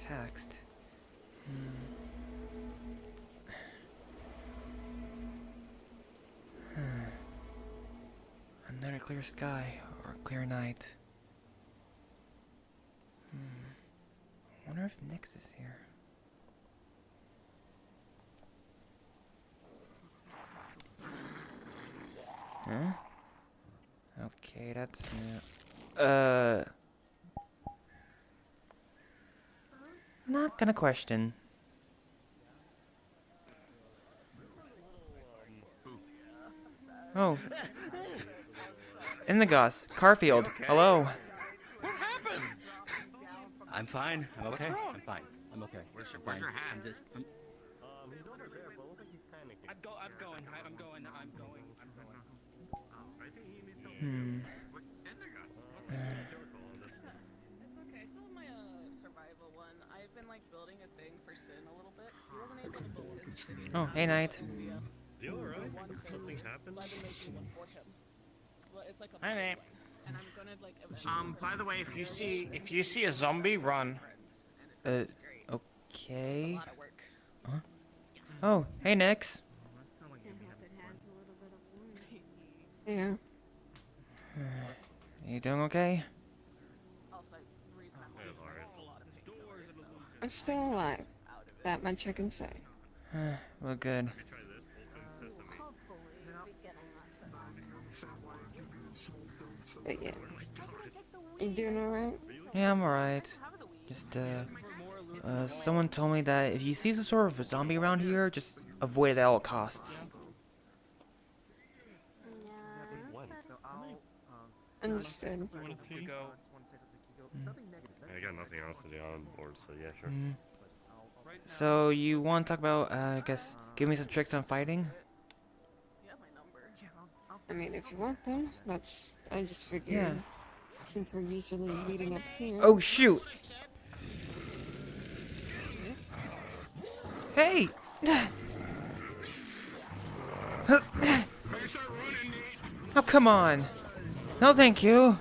text. Another clear sky or clear night. I wonder if Nyx is here. Huh? Okay, that's new. Not gonna question. Oh. Indigos, Carfield, Okay? hello. What happened? I'm fine. I'm okay. What's wrong? I'm fine. I'm okay. Where's your Fine. hat? I'm just. He's over there, but looks like he's panicking. I'm going. I'm going. I think he needs help. What? Indigos? It's your call. It's okay. I still have my survival one. I've been like building a thing for Sin a little bit. He wasn't able to build his city. Oh, hey, Knight. You alright? One thing. Something So happened? I've been making one for him. But it's like a Hi, big Nate. one. And I'm gonna like eventually. By the way, if you see a zombie, run. Great. Okay. A lot of work. Oh, hey, Nyx. Yeah, You doing okay? Also, the reason I'm Hey, like, Lars. a lot of painkillers and I'm still alive. out of it. That much I can say. Well, good. Let me try this. Open sesame. But yeah. You doing alright? Yeah, I'm alright. Just, someone told me that if you see some sort of a zombie around here, just avoid it at all costs. Understood. You want to see? Go. I got nothing else to do. I'm bored, so yeah, sure. So, you want to talk about, I guess, give me some tricks on fighting? You have my number. I mean, if you want them, I just figured. Yeah. Since we're usually meeting up here. Oh, shoot! Hey! Oh, come on! No, thank you!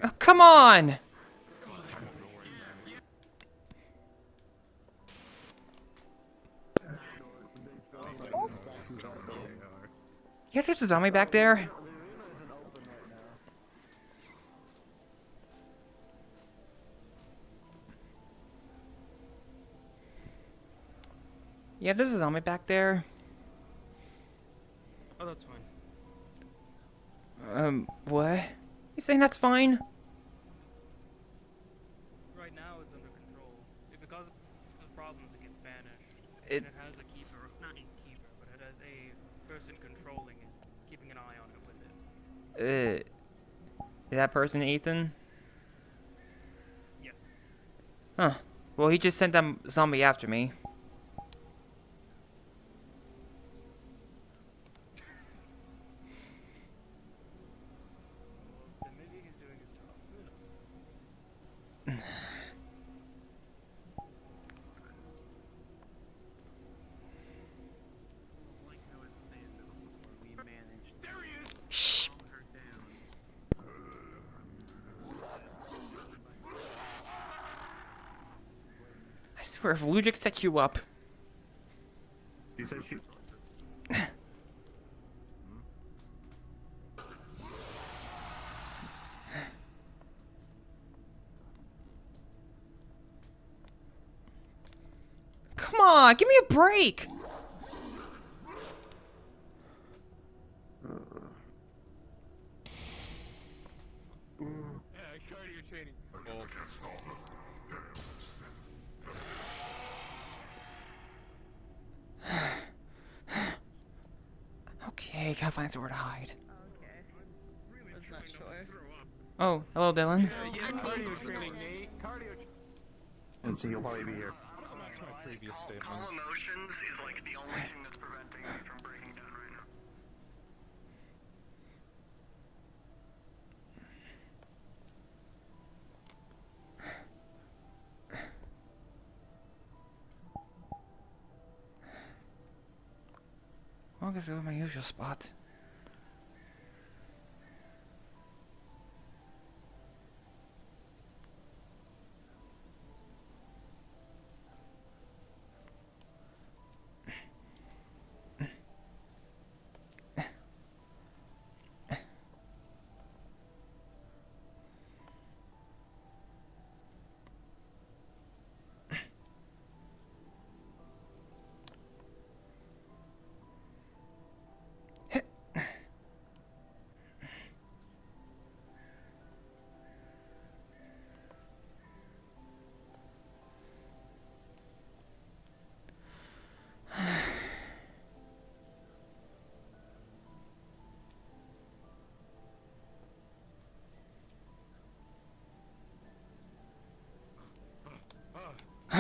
Oh, come on! Yeah, there's a zombie back there. Yeah, there's a zombie back there. Oh, that's fine. What? You saying that's fine? Right now, it's under control. If it causes problems, it gets banished. It- And it has a keeper, not a keeper, but it has a person controlling it, keeping an eye on it with it. Is that person Ethan? Yes. Huh. Well, he just sent that zombie after me. Then maybe he's doing his job. Who knows? Like how it said before we managed to Shh. calm her down. I swear, if Ludic set you up. He said she. Come on, give me a break. Cardio training. Okay, gotta find somewhere to hide. Okay. Was not sure. Oh, hello, Dylan. Yeah, cardio training, Nate. Cardio. And so you'll probably be here. Previous statement. Calm emotions is like the only thing that's preventing me from breaking down right now. Well, I guess go to my usual spot.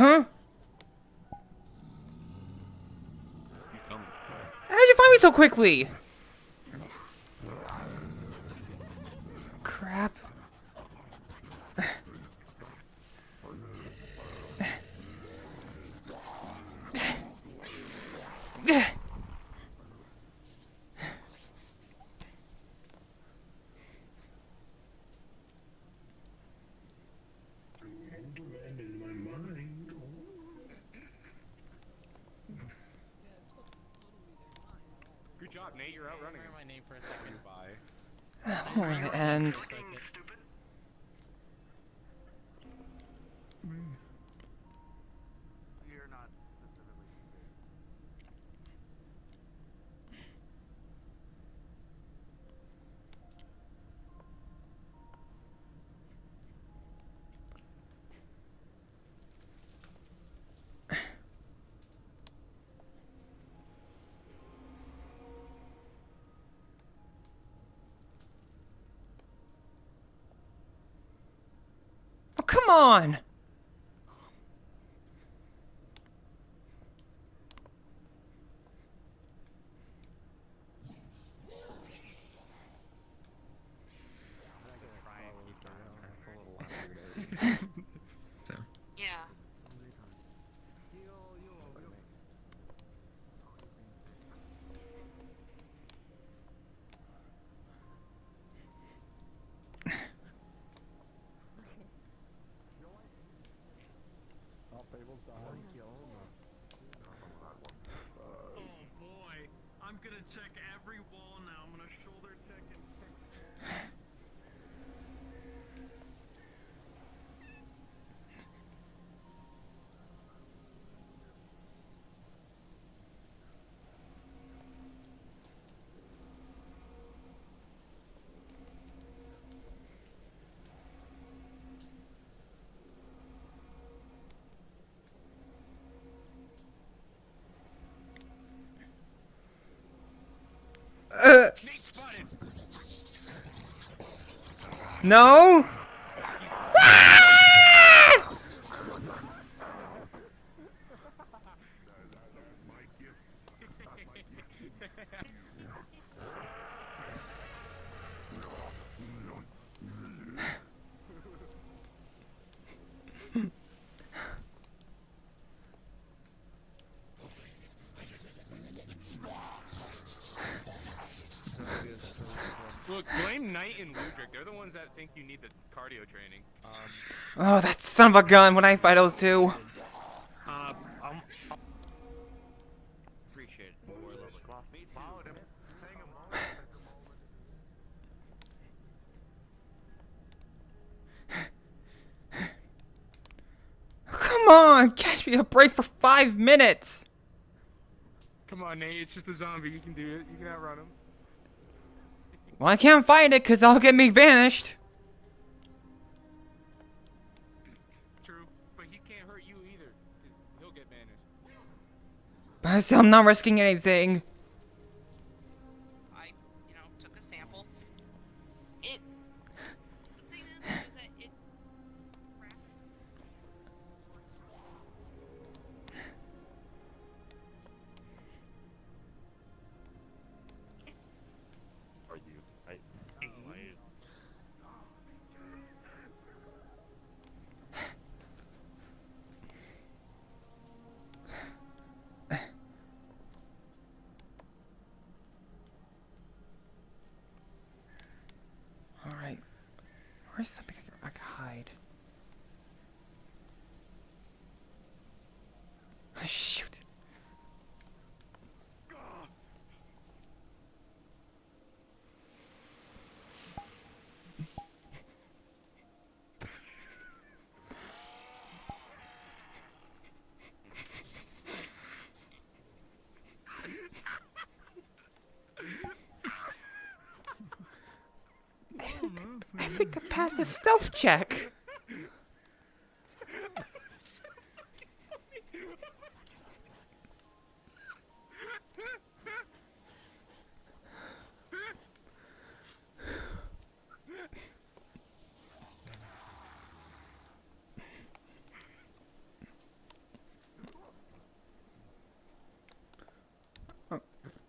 Huh? He's coming. How'd you find me so quickly? Crap. Good job, Nate. You're outrunning him. my name for a second. Bye. Oh, and Fucking stupid. You're not specifically. oh, come on. Yeah. Oh boy, I'm gonna check every wall now. I'm gonna shoulder check and check. Nate spotted. No. Look, blame Knight and Ludric. They're the ones that think you need the cardio training. Oh, that son of a gun. When I fight those two. Appreciate it. More lovely. Followed him. Come on, catch me a break for 5 minutes. Come on, Nate. It's just a zombie. You can do it. You can outrun him. Well, I can't fight it because I'll get me vanished. True, but he can't hurt you either. 'Cause he'll get vanished. But still, I'm not risking anything. I, took a sample. The thing is that it. Are you? Alright. Where's something I can hide? Oh, shoot. I think I passed the stealth check.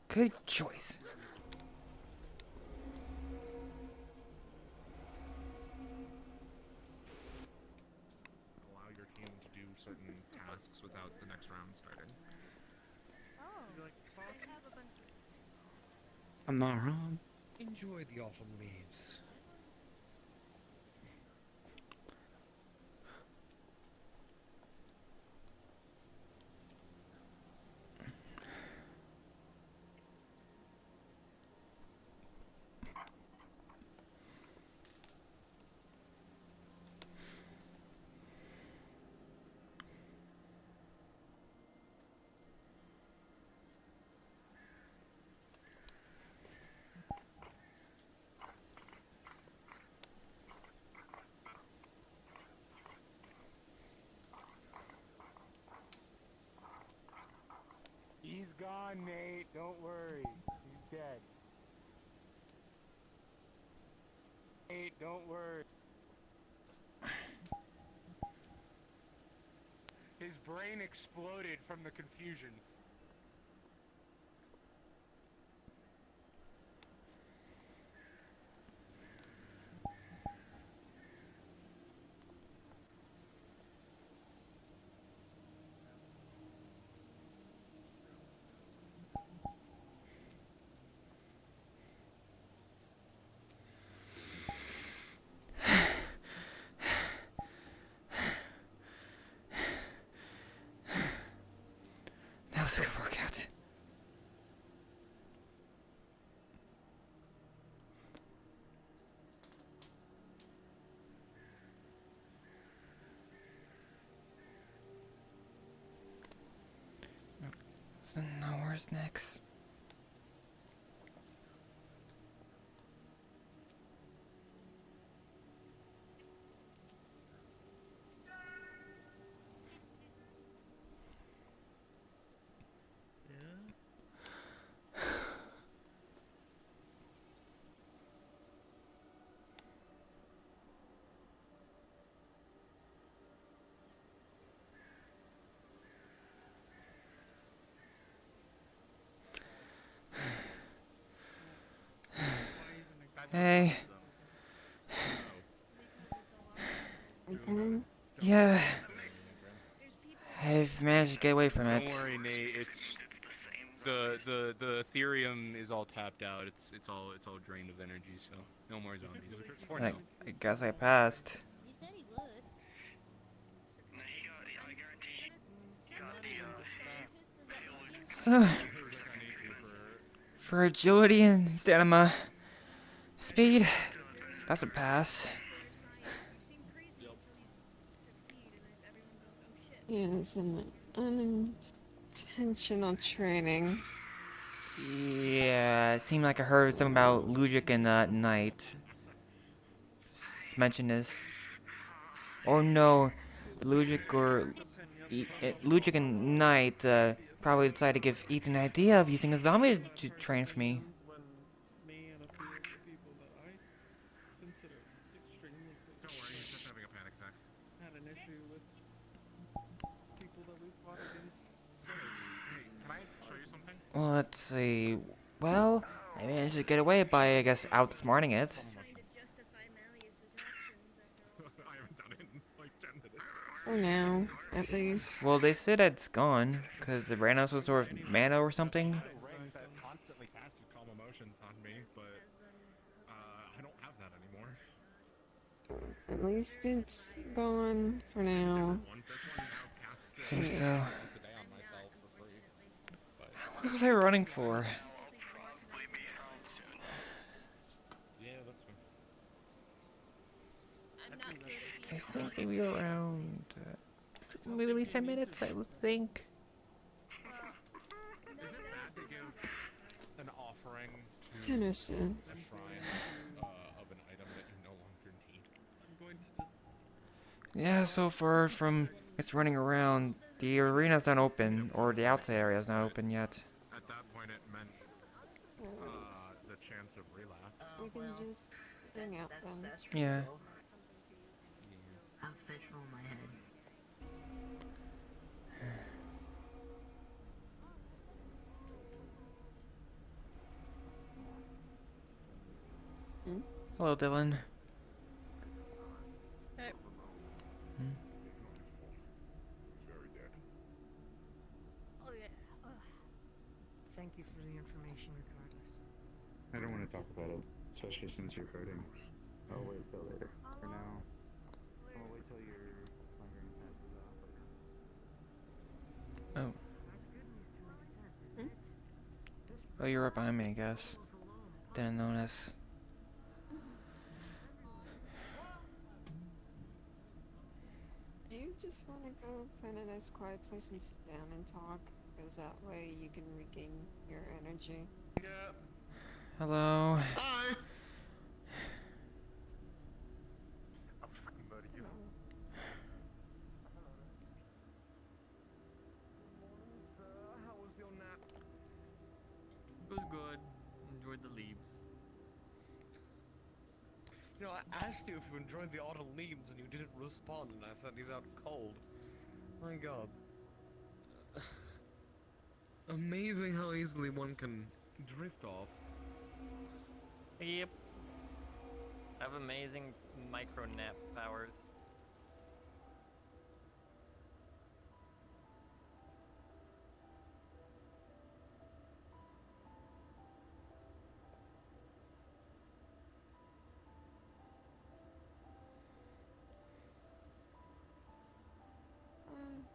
Good choice. Allow your team to do certain tasks without the next round starting. I'm not wrong. Enjoy the autumn leaves. He's gone, Nate. Don't worry. He's dead. Nate, don't worry. His brain exploded from the confusion. That was a good workout. So now where's next? Hey. Yeah. I've managed to get away from it. Don't worry, Nate. It's the Ethereum is all tapped out. It's all drained of energy. So no more zombies. For now. I guess I passed. So, for agility and stamina, speed, that's a pass. Yeah, it's an unintentional training. Yeah, it seemed like I heard something about Lugic and Knight. Mention this. Or no, Lugic Lugic and Knight probably decided to give Ethan the idea of using a zombie to train for me. Don't worry, he's just having a panic attack. Hey, can I show you something? Well, let's see. Well, I managed to get away by, I guess, outsmarting it. I haven't done it in like 10 minutes. For now, at least. Well, they said it's gone, because it ran out of some sort of mana or something. I had a ring that constantly casted calm emotions on me, but I don't have that anymore. At least it's gone for now. Seems so. Today on myself for free. What was I running for? Yeah, that's fine. I think maybe around maybe at least 10 minutes, I would think. Is it bad to give an offering to Tennyson. a shrine of an item that you no longer need? Yeah, so far from it's running around, the arena's not open, or the outside area's not open yet. At that point, it meant the chance of relapse. We can just hang out then. Yeah. I'm fictional in my head. Hello, Dylan. Hey. Oh yeah. Thank you for the information, regardless. I don't want to talk about it, especially since you're hurting. I'll wait till later. For now, I'll wait till your migraine passes off. Oh. Hmm? Oh, you're right behind me, I guess. Didn't notice. You just want to go find a nice quiet place and sit down and talk, because that way you can regain your energy. Yeah. Hello. Hi. I'm fucking buddy you. How was your nap? It was good. Enjoyed the leaves. You know, I asked you if you enjoyed the autumn leaves and you didn't respond, and I said he's out cold. My god. Amazing how easily one can drift off. Yep. I have amazing micro nap powers.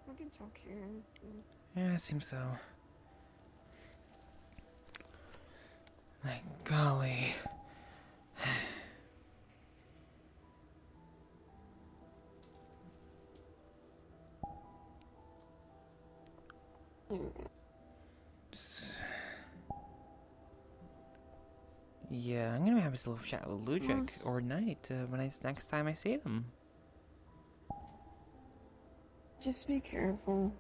We can talk here. Yeah, it seems so. My golly. Yeah, I'm gonna have this little chat with Lujic or Knight when next time I see them. Just be careful.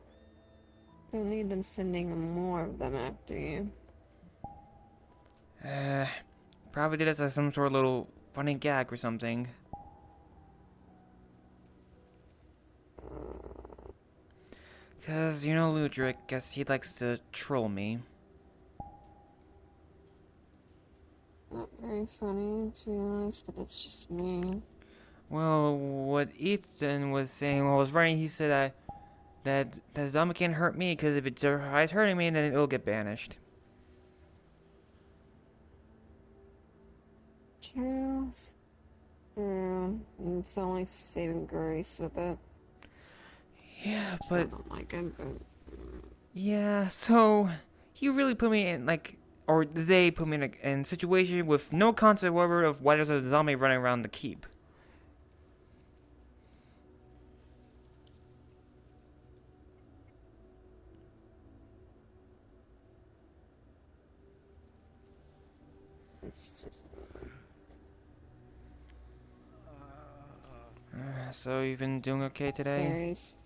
Don't need them sending more of them after you. Probably did this as some sort of little funny gag or something. Cause, you know, Ludric, guess he likes to troll me. Not very funny, to be honest, but that's just me. Well, what Ethan was saying while I was writing, he said that the zombie can't hurt me because if it's hurting me, then it'll get banished. True. It's only saving grace with it. Yeah, Still but don't like it, but yeah, so he really put me in or they put me in a situation with no concept whatever of why there's a zombie running around the keep. it's just So you've been doing okay today? Gary's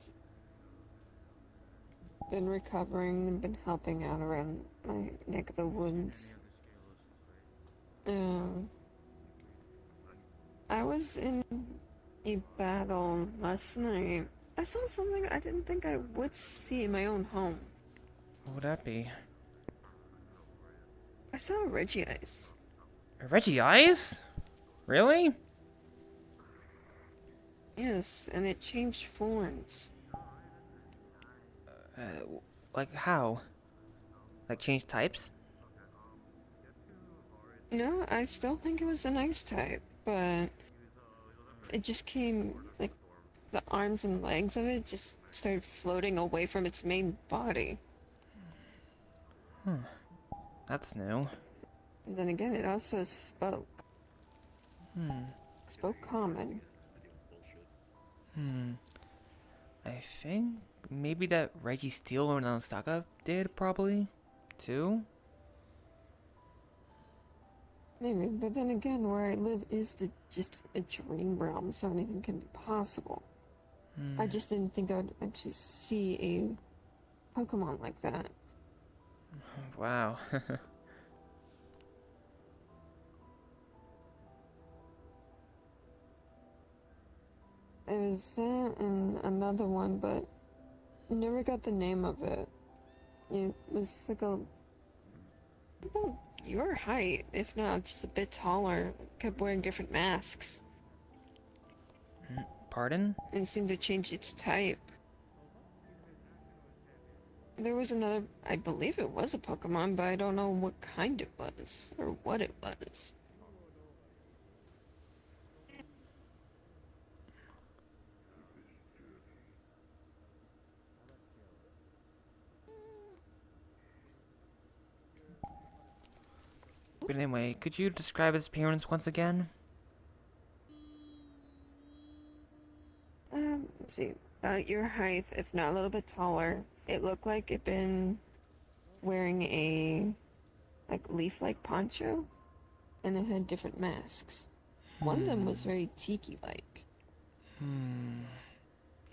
been recovering and been helping out around my neck of the woods. I was in a battle last night. I saw something I didn't think I would see in my own home. What would that be? I saw a Regice. A Reggie Eyes? Really? Yes, and it changed forms. Like how? Like change types? No, I still think it was an ice type, but it just came, like, the arms and legs of it just started floating away from its main body. That's new. And then again, it also spoke. Spoke common. I think maybe that Reggie Steele or Nanosaka did probably too. Maybe, but then again, where I live is just a dream realm, so anything can be possible. I just didn't think I would actually see a Pokemon like that. Wow. It was that and another one, but I never got the name of it. It was like a your height, if not just a bit taller, kept wearing different masks Pardon? and seemed to change its type. There was another, I believe it was a Pokemon, but I don't know what kind it was, or what it was. But anyway, could you describe its appearance once again? Let's see, about your height, if not a little bit taller. It looked like it'd been wearing a, like, leaf-like poncho, and it had different masks. One of them was very tiki-like. And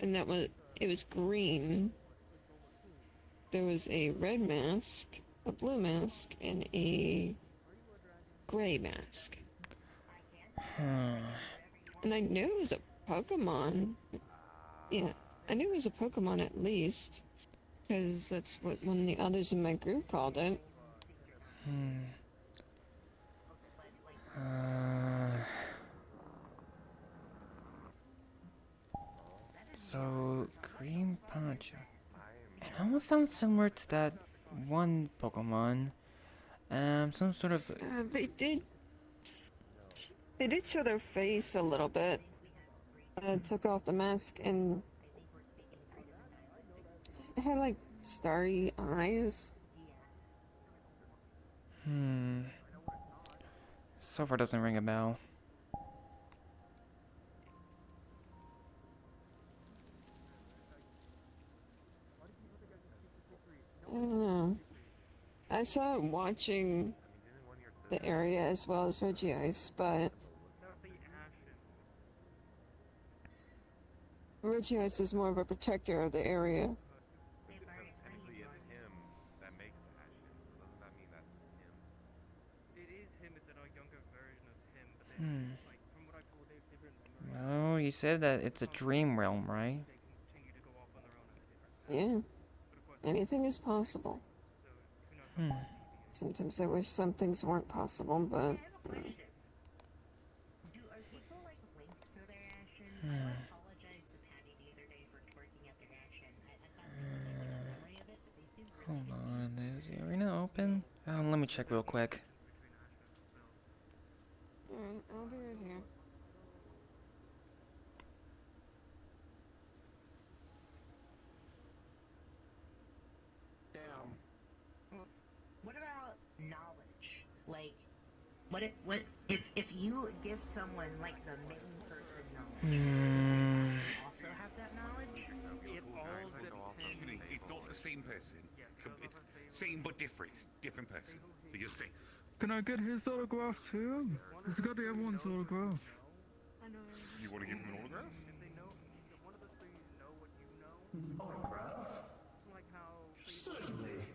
it was green. There was a red mask, a blue mask, and a gray mask. And I knew it was a Pokemon. Yeah, I knew it was a Pokemon at least, because that's what one of the others in my group called it. So, green poncho. It almost sounds similar to that one Pokemon. Some sort of... They did show their face a little bit. Took off the mask and it had like starry eyes. So far doesn't ring a bell. I don't know. I saw it watching the area as well as Regice, but Regice is more of a protector of the area. Technically, it's him that makes the Ashen. Doesn't that mean that's him? It is him, it's a younger version of him, but then, like, from what I told Dave, they remember. Oh, you said that it's a dream realm, right? They continue to go off on their own in a different Yeah. Anything is possible. Sometimes I wish some things weren't possible, but... Hold on, is the arena open? Let me check real quick. Alright, I'll be right here. What about knowledge? Like, what if you give someone like the main person knowledge, also have that knowledge? It all depends. It's not the same person. It's same but different. Different person. So you're safe. Can I get his autograph too? He's got everyone's autograph. You want to give him an autograph? If they know, one of the three know what you know. Autograph? Like how. Certainly.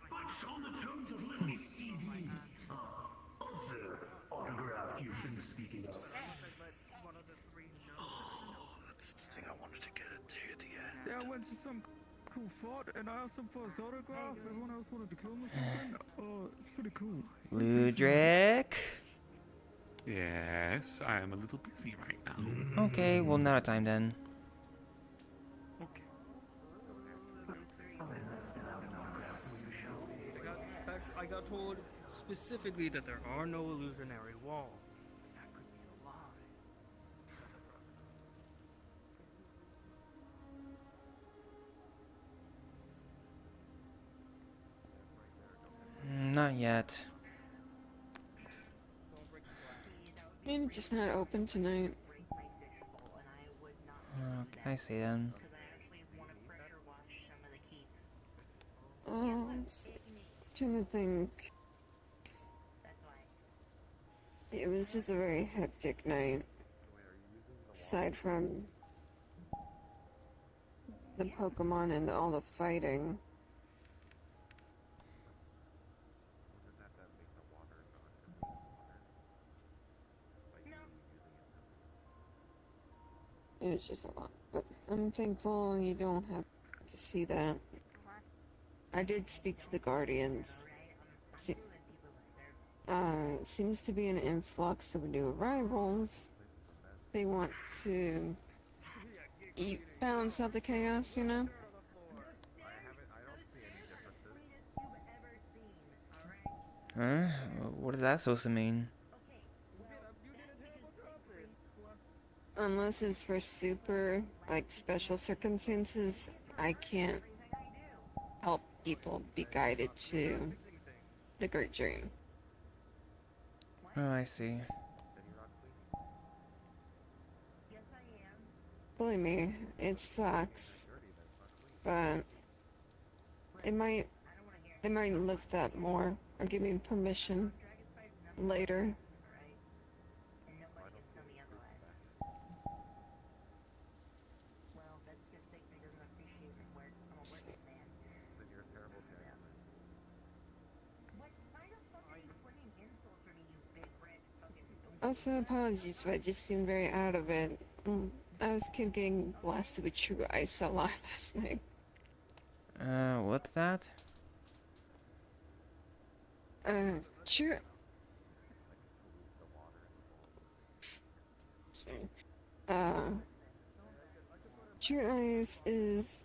But on the terms of let me see the other autograph you've been speaking of. Oh, that's the thing I wanted to get at the end. Yeah, I went to some cool fort and I asked him for his autograph. Everyone else wanted to kill him or something. Oh, it's pretty cool. Ludric? Yes, I am a little busy right now. Okay, well, not a time then. I got told specifically that there are no illusionary walls. That could be a lie. Not yet. I mean, it's just not open tonight. Okay, I see then. Trying to think. It was just a very hectic night. Aside from the Pokemon and all the fighting. It was just a lot, but I'm thankful you don't have to see that. I did speak to the Guardians. Seems to be an influx of new arrivals. They want to balance out the chaos, you know? Huh? What is that supposed to mean? Unless it's for super, like, special circumstances, I can't help people be guided to the Great Dream. Oh, I see. Believe me, it sucks. But they might lift that more or give me permission later. Also, apologies, but I just seemed very out of it. I was getting blasted with true ice a lot last night. What's that? True. True ice is,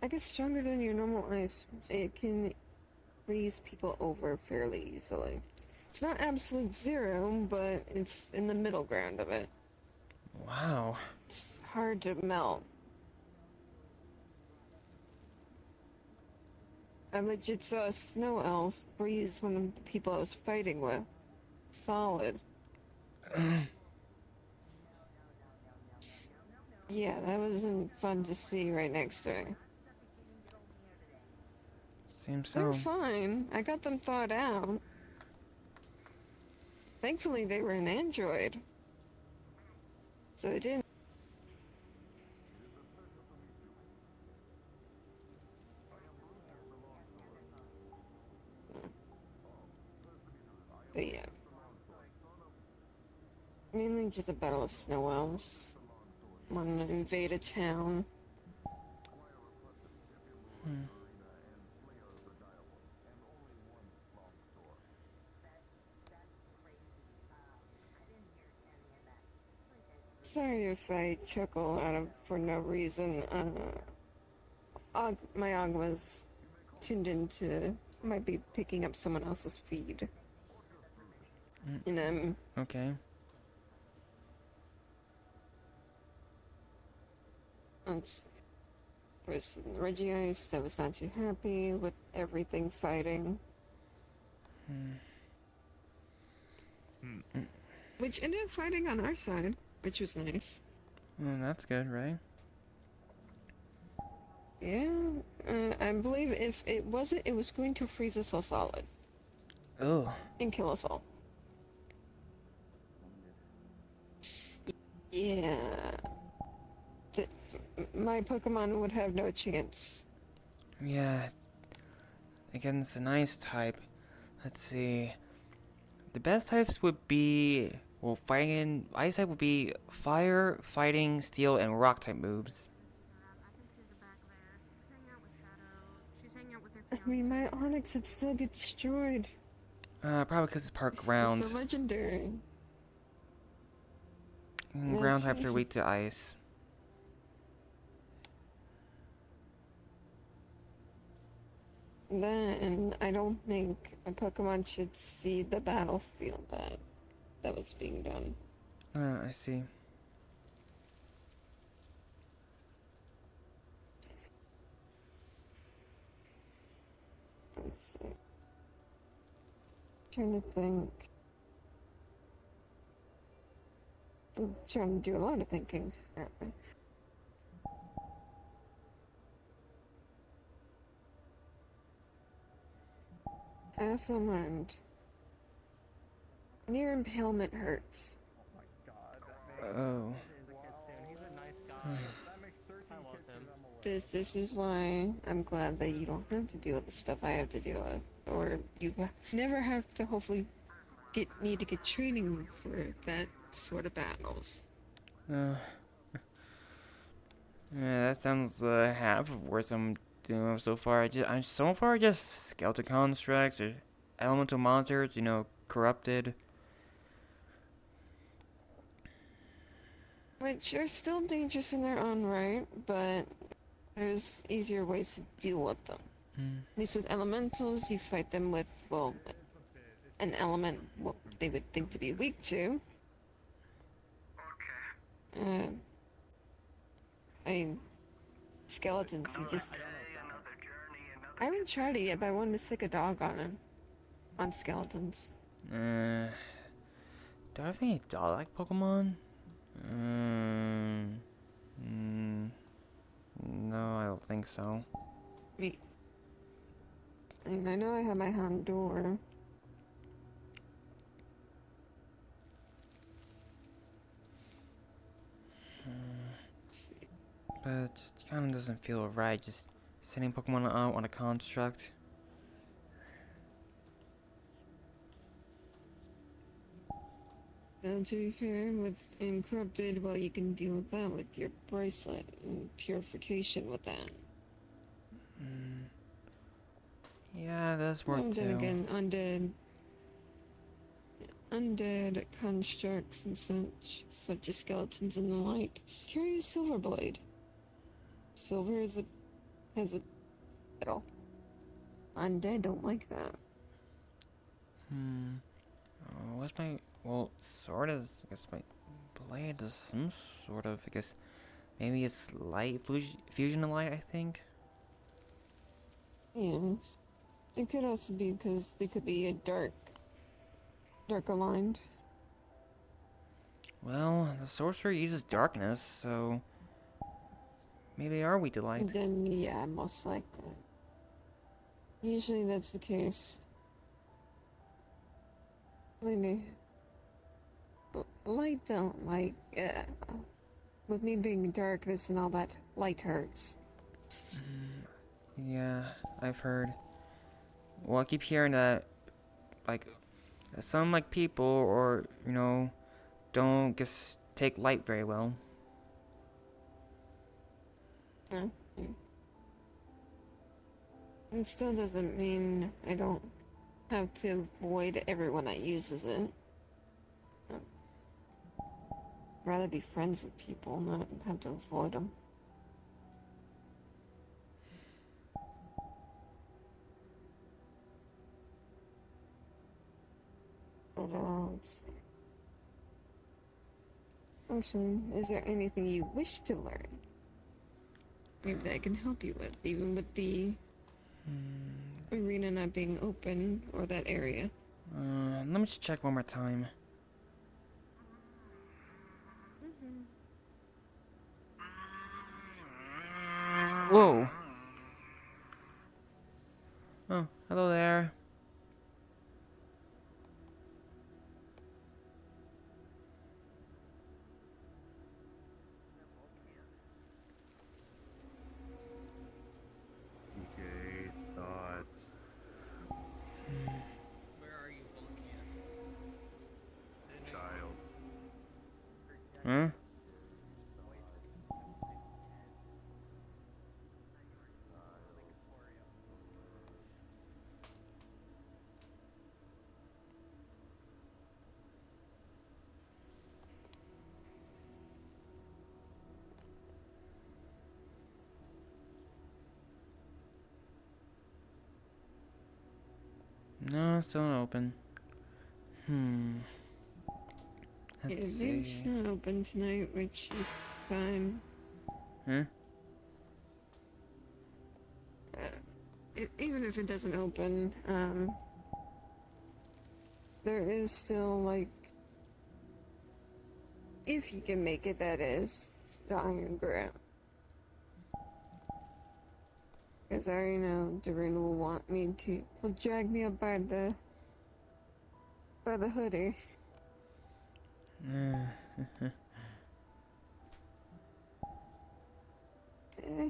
I guess, stronger than your normal ice. It can freeze people over fairly easily. It's not absolute zero, but it's in the middle ground of it. Wow. It's hard to melt. I legit saw a snow elf freeze one of the people I was fighting with. Solid. Yeah, that wasn't fun to see right next to me. Seems They were so. fine. I got them thawed out. Thankfully, they were an android. So it didn't. But yeah. Mainly just a battle of snow elves. Want to invade a town. Sorry if I chuckle for no reason. My Og was tuned into, might be picking up someone else's feed. And I'm okay. There's Reggie Ice that was not too happy with everything fighting. Which ended up fighting on our side, which was nice. Well, that's good, right? Yeah, I believe if it wasn't, it was going to freeze us all solid. Oh. And kill us all. Yeah. My Pokemon would have no chance. Yeah. Against an ice type. Let's see. The best types would be, well, fighting ice type would be fire, fighting, steel, and rock type moves. I mean, my Onix would still get destroyed. Probably because it's park ground. It's a legendary. And ground types are weak to ice. Then I don't think a Pokemon should see the battlefield that was being done. I see. Let's see. Trying to think. I'm trying to do a lot of thinking. I also learned near impalement hurts. Oh. This is why I'm glad that you don't have to deal with the stuff I have to deal with, or you never have to hopefully need to get training for that sort of battles. Yeah, that sounds half of worse I'm doing so far. I'm so far just skeleton constructs or elemental monsters, you know, corrupted. Which are still dangerous in their own right, but there's easier ways to deal with them. At least with elementals, you fight them with, well, an element what they would think to be weak to. Skeletons, you just... I haven't tried it yet, but I wanted to stick a dog on him. On skeletons. Do I have any dog-like Pokemon? No, I don't think so. I mean, I know I have my Houndour. But it just kind of doesn't feel right, just sending Pokemon out on a construct. Now, to be fair, with Incorrupted, well, you can deal with that with your bracelet and purification with that. Yeah, that's work And too. then again, undead constructs and such as skeletons and the like, carry a silver blade. Silver has a metal. Undead don't like that. What's my... Well, sword is... I guess my blade is some sort of... I guess... Maybe it's light... Fusion of light, I think? Yes. It could also be because they could be a dark aligned. Well, the sorcerer uses darkness, so... Maybe they are weak to light. Then, yeah, most likely. Usually that's the case. Believe me. Light don't like, with me being darkness and all that, light hurts. Yeah, I've heard. Well, I keep hearing that, like, some, like, people, or, you know, don't just take light very well. It still doesn't mean I don't have to avoid everyone that uses it. Rather be friends with people, not have to avoid them. But, let's see. Actually, is there anything you wish to learn? Maybe that I can help you with, even with the arena not being open, or that area. Let me just check one more time. Whoa! Oh, hello there. Okay, thoughts. Where are you, Volcan? Child. Huh? No, it's still not open. Let's see. It's not open tonight, which is fine. Huh? Even if it doesn't open, there is still, like, if you can make it, that is, the Iron Grant. Because I already know Darun will want me to, will drag me up by the hoodie.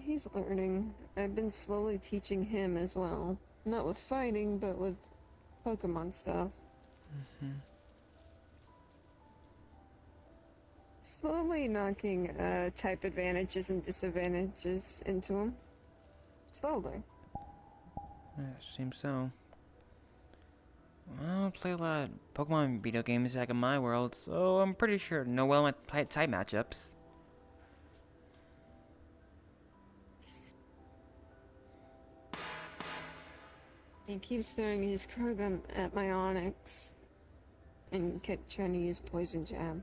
He's learning. I've been slowly teaching him as well. Not with fighting, but with Pokemon stuff. Slowly knocking type advantages and disadvantages into him. Slowly. Seems so. Well, I play a lot of Pokemon video games back in my world, so I'm pretty sure I know well my type matchups. He keeps throwing his Krogum at my Onyx and kept trying to use Poison Jab.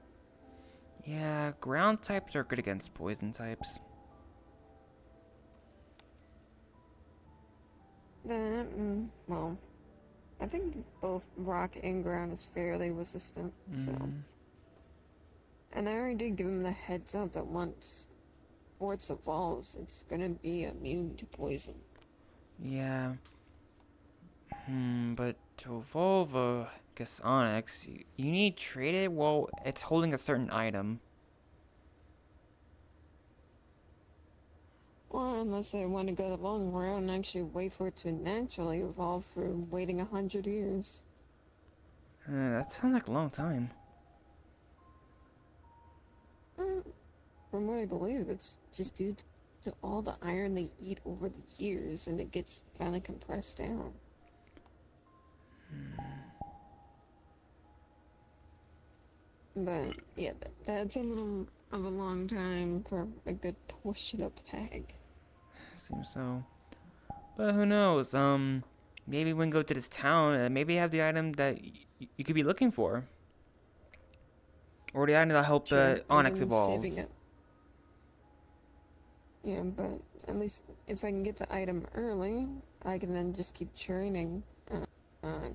Yeah, ground types are good against poison types. Then, well, I think both rock and ground is fairly resistant, so. And I already did give him the heads up that once Quartz evolves, it's gonna be immune to poison. Yeah. But to evolve a Onyx, you need to trade it while it's holding a certain item. Or unless I want to go the long route and actually wait for it to naturally evolve for waiting 100 years. That sounds like a long time. From what I believe, it's just due to all the iron they eat over the years, and it gets finally compressed down. But yeah, that's a little of a long time for a good portion of bag. Seems so. But who knows? Maybe when we go to this town, maybe have the item that you could be looking for. Or the item that'll help the Onyx evolve. Yeah, but at least if I can get the item early, I can then just keep training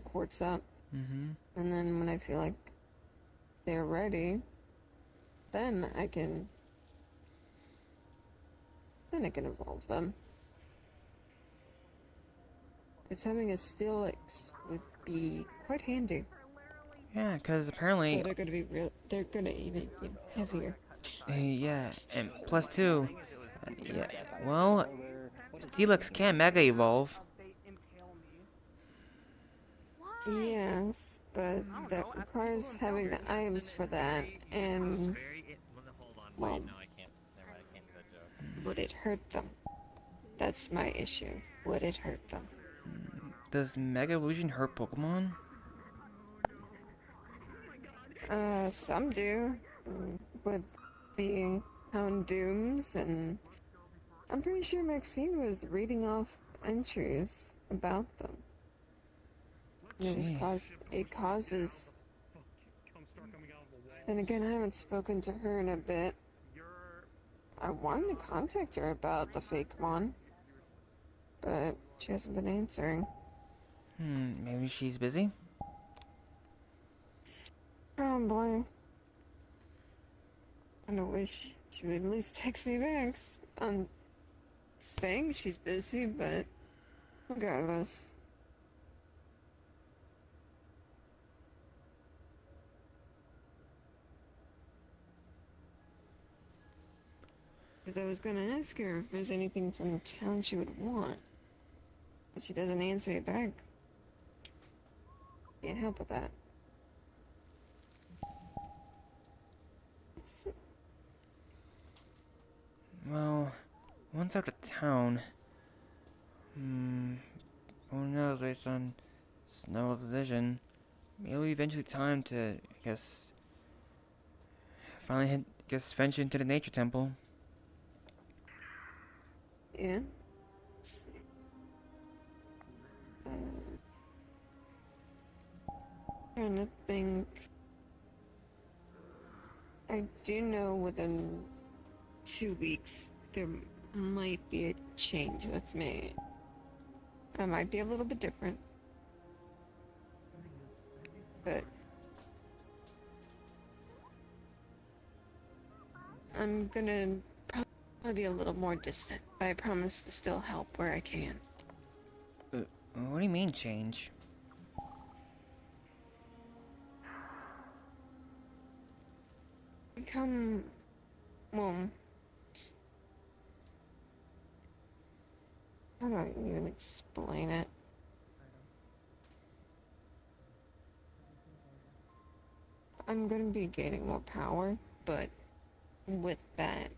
Quartz up. And then when I feel like they're ready, then I can evolve them. It's having a Steelix would be quite handy. Yeah, because apparently... So they're gonna even be heavier. Yeah, and plus two... yeah, well... Steelix can Mega Evolve. Yes, but that requires having the items for that, and... well, would it hurt them? That's my issue. Would it hurt them? Does Mega Evolution hurt Pokemon? Some do. With the Houndooms, and I'm pretty sure Maxine was reading off entries about them. It causes... Then again, I haven't spoken to her in a bit. I wanted to contact her about the Fakemon, but she hasn't been answering. Maybe she's busy? Probably. And I wish she would at least text me back. I'm saying she's busy, but regardless. Because I was gonna ask her if there's anything from town she would want. But she doesn't answer it back. Can't help with that. Well, once out of town... who knows, based on Snow's decision. Maybe eventually time to, I guess... finally venture into the nature temple. Yeah. Trying to think. I do know within 2 weeks there might be a change with me. I might be a little bit different. But I'm gonna probably be a little more distant, but I promise to still help where I can. What do you mean, change? Become... well... how do I even explain it? I'm gonna be gaining more power, but with that,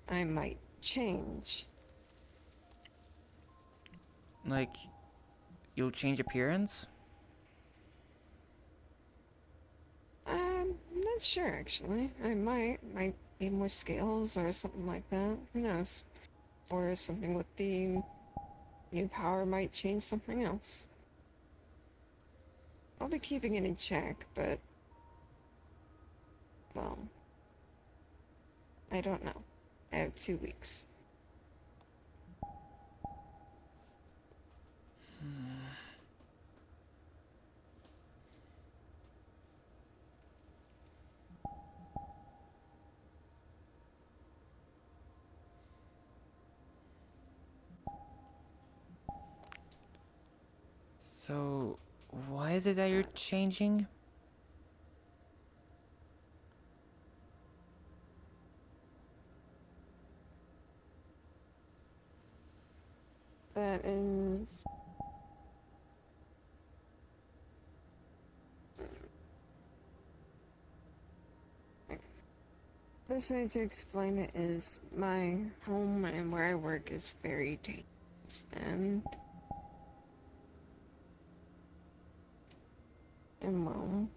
I might change. Like, you'll change appearance? I'm not sure actually. I might need more scales or something like that. Who knows? Or something with the new power might change something else. I'll be keeping it in check, but well, I don't know. I have 2 weeks. So, why is it that you're changing? That is... Best way to explain it is my home and where I work is very dangerous, and well,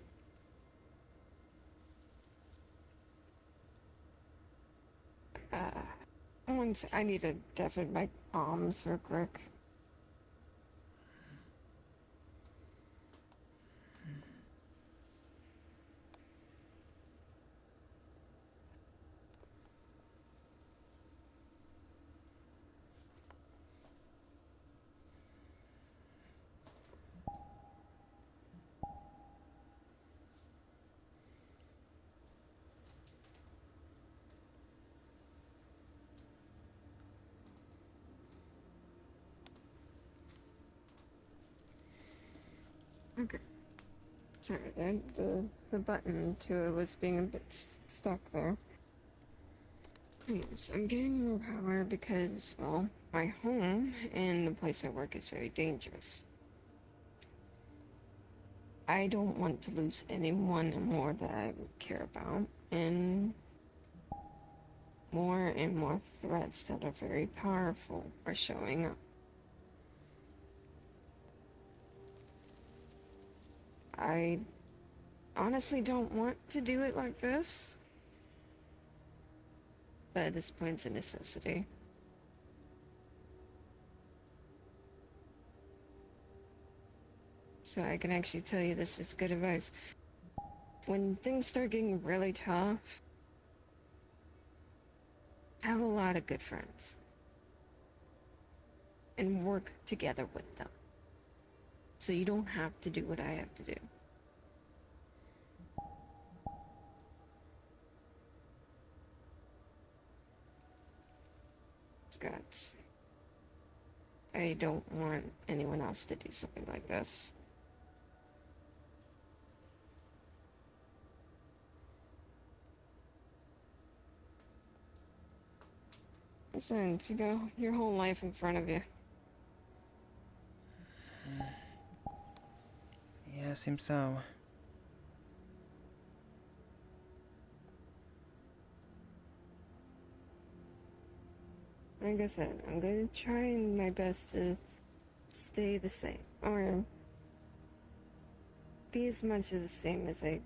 once I need to deafen my arms real quick. Okay. Sorry, the button to it was being a bit stuck there. Yes, I'm getting more power because, well, my home and the place I work is very dangerous. I don't want to lose anyone more that I care about, and more threats that are very powerful are showing up. I honestly don't want to do it like this, but at this point it's a necessity. So I can actually tell you this is good advice. When things start getting really tough, have a lot of good friends and work together with them, so you don't have to do what I have to do. Scott, I don't want anyone else to do something like this. Listen, you got your whole life in front of you. Yeah, seems so. Like I said, I'm gonna try my best to stay the same, or be as much as the same as I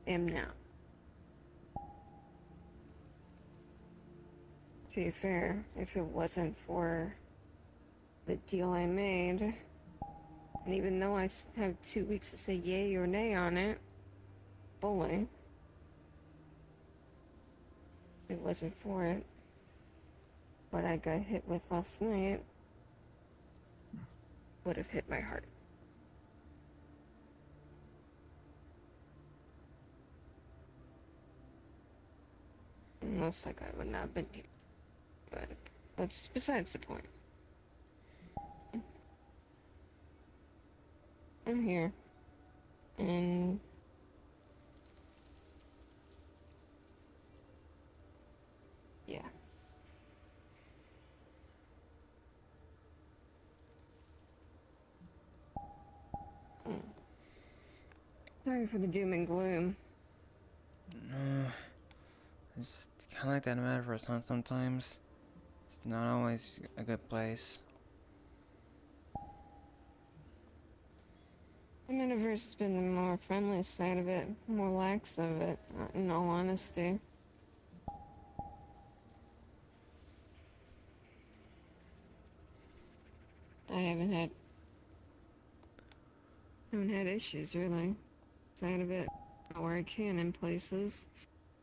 am now. To be fair, if it wasn't for the deal I made, and even though I have 2 weeks to say yay or nay on it, fully, if it wasn't for it, what I got hit with last night would have hit my heart. Most likely I would not have been here. But that's besides the point. I'm here. And yeah. Sorry for the doom and gloom. It's kind of like that no matter for us sometimes. It's not always a good place. Water's has been the more friendly side of it, more lax of it, in all honesty. I haven't had issues really. Side of it, where I can in places.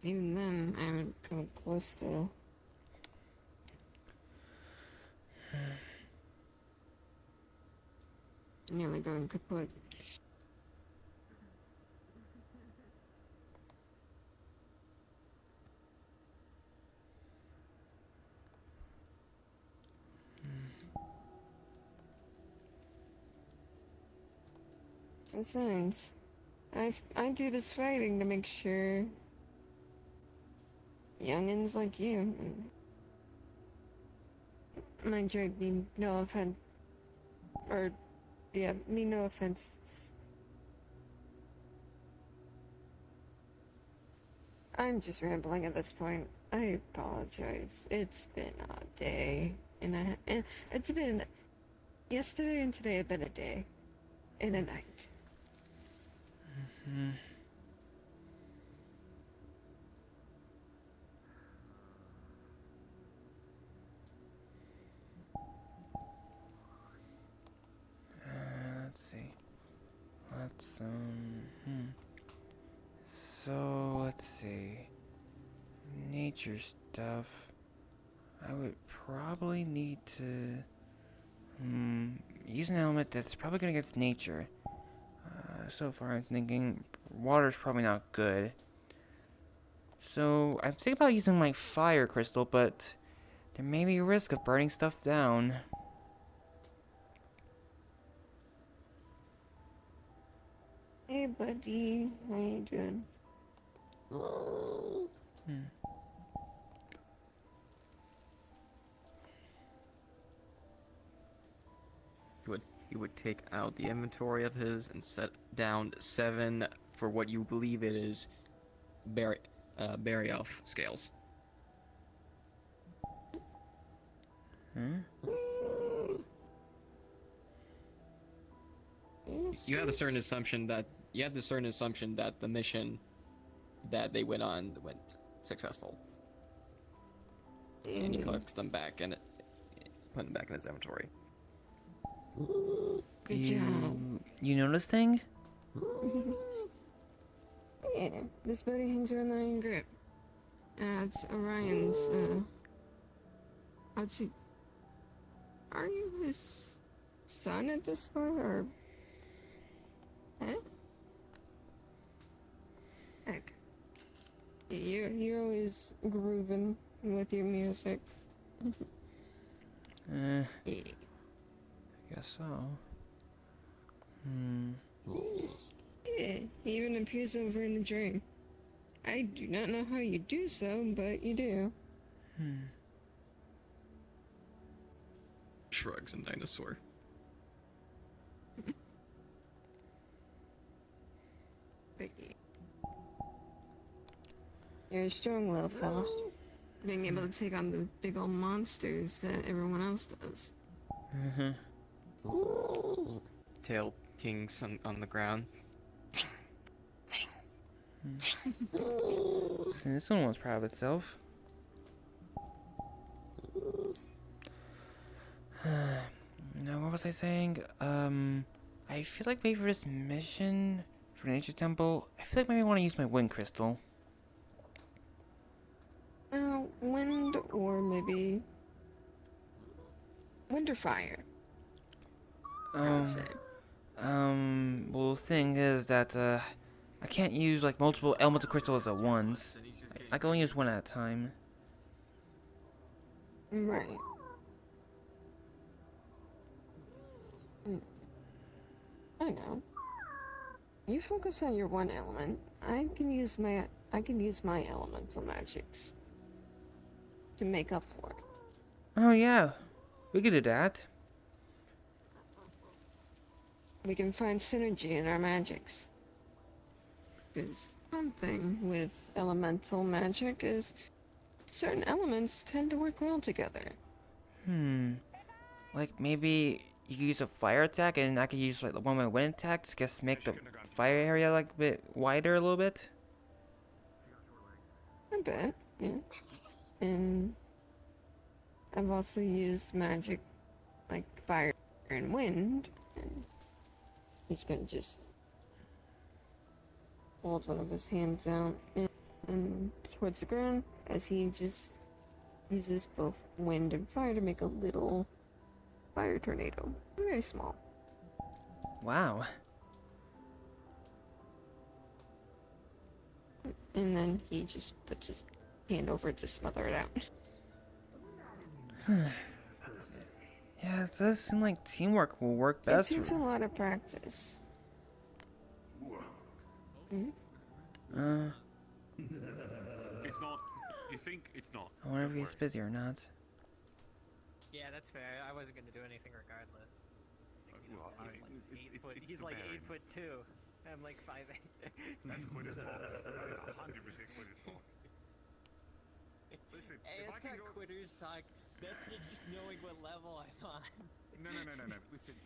Even then, I haven't come close to. Nearly going kaput. Besides, I do this fighting to make sure youngins like you, mind you, I mean no offense, or yeah, mean no offense. I'm just rambling at this point. I apologize. It's been a day, and it's been yesterday and today have been a day and a night. Let's see. So, let's see. Nature stuff. I would probably need to use an element that's probably good against nature. So far I'm thinking water's probably not good. So I'm thinking about using my fire crystal, but there may be a risk of burning stuff down. Hey buddy, how you doing? He would take out the inventory of his and set down 7 for what you believe it is berry elf scales. You have a certain assumption that the mission that they went on went successful, and he collects them back and put them back in his inventory. Good job. You know this thing? Yeah, this buddy hangs around the Iron Grip. It's Orion's, I'd say, are you his son at this point, or? Huh? Heck. You're always grooving with your music. Yeah. Yeah. Guess so. Yeah, he even appears over in the dream. I do not know how you do so, but you do. Shrugs and dinosaur. But you're a strong little fella. Being able to take on the big old monsters that everyone else does. Tail kings on the ground. See, this one was proud of itself. Now, what was I saying? I feel like maybe for this mission, for Nature Temple, I feel like maybe I want to use my wind crystal. Wind or maybe wind or fire. I would say. Well, the thing is that, I can't use, like, multiple elemental crystals at once. I can only use one at a time. Right. I know. You focus on your one element. I can use my elemental magics to make up for it. Oh, yeah. We could do that. We can find synergy in our magics. Because one thing with elemental magic is certain elements tend to work well together. Like maybe you can use a fire attack, and I can use like one of my wind attacks, just make the fire area like a bit wider a little bit. I bet, yeah. And I've also used magic like fire and wind. And he's gonna just hold one of his hands out and towards the ground as he just uses both wind and fire to make a little fire tornado. Very small. Wow. And then he just puts his hand over it to smother it out. Yeah, it does seem like teamwork will work It best. takes a lot of practice. Hmm? It's not. You think it's not. I wonder if he's busy or not. Yeah, that's fair. I wasn't gonna do anything regardless. Well, He's like 8'2". I'm like 5'8". That's quite as fault. That's 100% quite as fault. Listen, Hey, if it's I can not go... quitters talk. That's just knowing what level I'm on. No. Listen,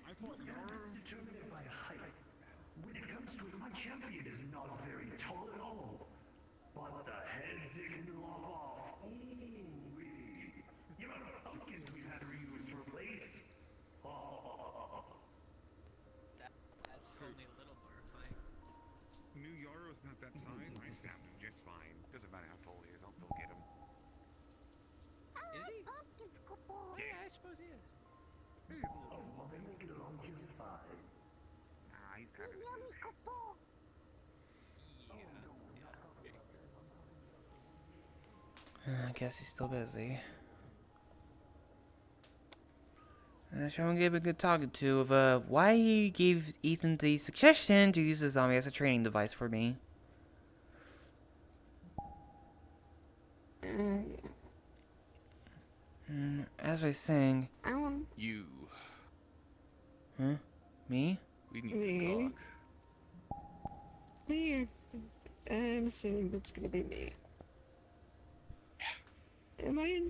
I thought you're determined by height. When it comes to it, my champion is not very tall at all. But the heads it can lop off. Ooh-wee. You know the pumpkins we've had to reuse to replace. That's only a little horrifying. New Yaro's not that size. I stabbed him just fine. Doesn't matter how tall he is, I'll still get him. Is he? Yeah, I suppose he is. Oh, well, then we get along just fine. He's kind of I guess he's still busy. Someone gave a good talking to of why he gave Ethan the suggestion to use the zombie as a training device for me. As I was saying, You. huh? Me? We need to talk. Me? I'm assuming that's gonna be me. Am I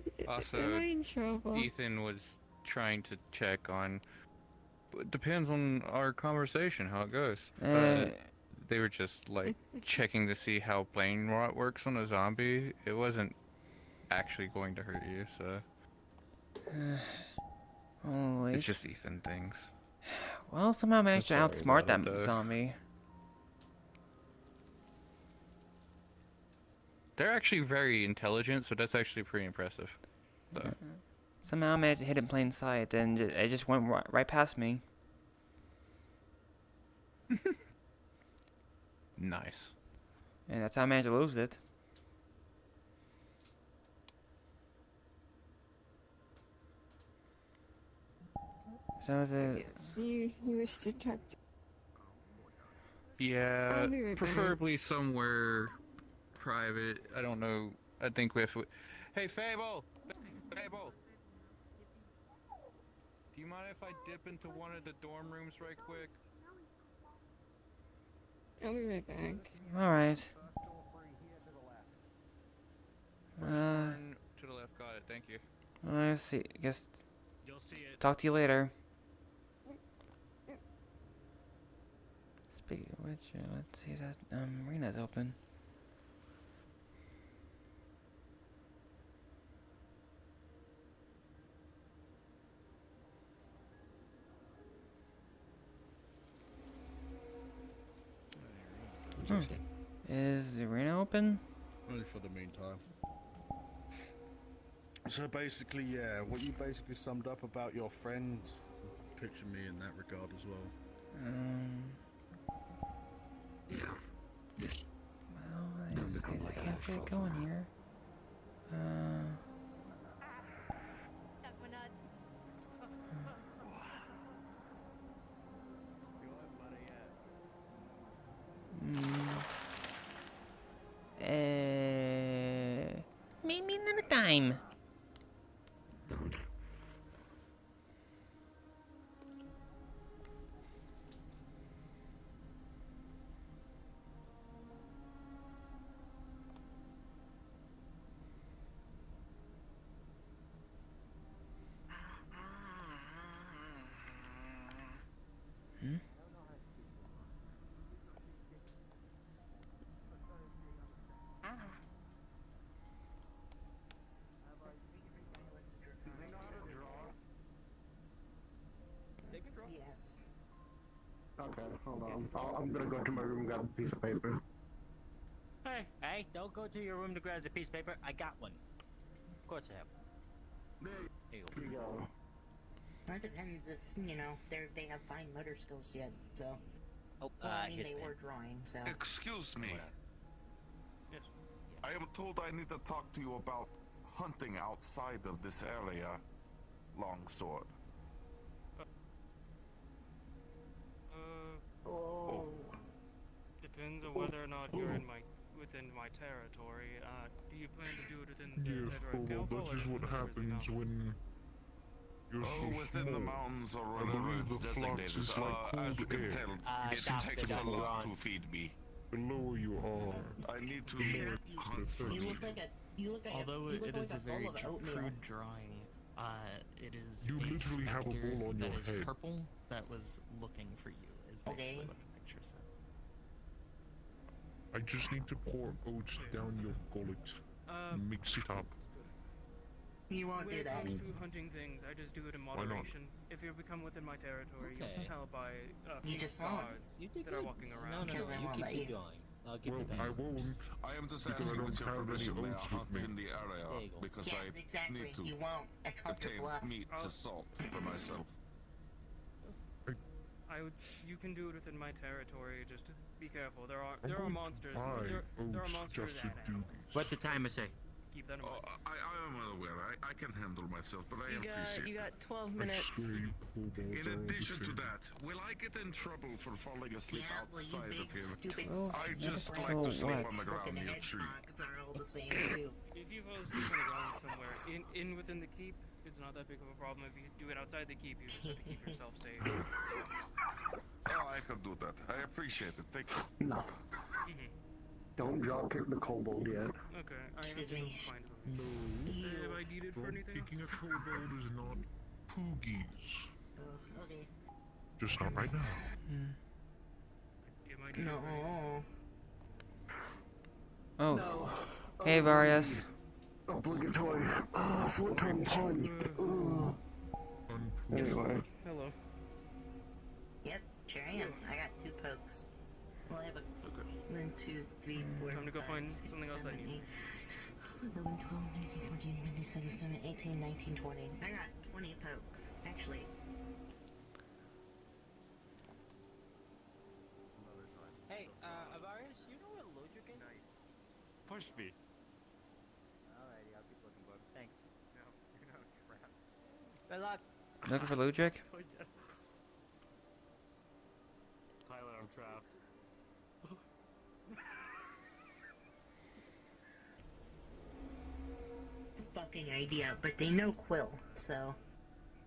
in trouble? Ethan was trying to check on. It depends on our conversation, how it goes. They were just like checking to see how brain rot works on a zombie. It wasn't actually going to hurt you, so. Always. It's just Ethan things. Well, somehow I managed to Sorry outsmart about that it, though. zombie. They're actually very intelligent, so that's actually pretty impressive. So. Somehow I managed to hit it in plain sight, and it just went right past me. Nice. And that's how I managed to lose it. So is it... See, you wish to talk to... Yeah, I'll be right back. preferably somewhere private. I don't know. I think we have to... Hey, Fable! Fable! Do you mind if I dip into one of the dorm rooms right quick? I'll be right back. Alright. Turn to the left, got it, thank you. Let's see. I guess... You'll see it. Talk to you later. Speaking of which, let's see if that arena's open. Is the arena open? Only for the meantime. So basically, yeah, what you basically summed up about your friend, picture me in that regard as well. Yeah. Well, I can't see it going here. Maybe another time. Hmm? They can draw. Yes. Okay, hold on. I'm gonna go to my room and grab a piece of paper. Hey, don't go to your room to grab the piece of paper. I got one. Of course I have. There you go. That depends if, you know, they have fine motor skills yet, so. Oh, well, I mean, here's they the pen. were drawing, so. Excuse me. Yes. I am told I need to talk to you about hunting outside of this area, Longsword. Oh. Depends on whether or not you're within my territory. Do you plan to do it within the territory of Council? That is what happens when you're so within small. the mountains or I whatever believe it's the flux designated. is like As you cold can air. tell, it takes a lot to feed me. The lower you are, I need to hunt for You me. look like a, Although you look it like is a a very bowl of oatmeal. crude drawing, it is You a literally have a specter ball on your that is head. purple that was looking for you, is basically Okay. what the picture said. I just need to pour oats down your gullet. Mix it up. You won't When do it that. comes to hunting things, I just do it in Why not? moderation. If you become within my territory, you Okay. can tell by You few just won't. guards You did that are good. walking No, around. Because I you won't let keep you. drawing. I'll give Well, you the I pen. won't. I am just Because I asking don't with your have any permission, may I oats hunt with me. in the area There you go. because Yeah, I exactly. need to You won't. I called your obtain bluff. meat to salt for myself. You can do it within my territory. Just be careful. There are I'm going monsters. to buy There are oats monsters just to and do animals. What's the timer say? Keep that in mind. I am well aware. I can handle myself, but I You appreciate got it. 12 I minutes. swear you poor balls In are all the addition to same. that, will I get in trouble for falling asleep Yeah, well, you outside big, of here? stupid, I just spiny like to Oh, sleep what? on the ground looking near a tree. hedgehogs are all the same, too. If you fall asleep on the ground somewhere in within the keep, it's not that big of a problem. If you do it outside the keep, you just have to keep yourself safe. Oh, I can do that. I appreciate it. Thank you. No. Don't drop kick the kobold yet. Okay, I have Excuse to me. find them. No. Have I needed for Drop anything kicking a else? kobold is not poogies. Okay. Just not right now. Am I needed for anything? No. Oh. No. Hey, Varius. Obligatory. Photon punch. Anyway. Hello. Yep, sure am. I got 2 pokes. Well, I have a 1, 2, 3, 4, Time to go 5, find 6, something else I 7, need. 8, 11, 12, 13, 14, 15, 16, 17, 18, 19, 20. I got 20 pokes, actually. Hey, Avarius, you know where Logic is? Push me. Alrighty, I'll keep looking for him. Thanks. No, you're not crap. Good luck. Looking for Ludwig? Tyler, I'm trapped. Fucking idea, but they know Quill, so.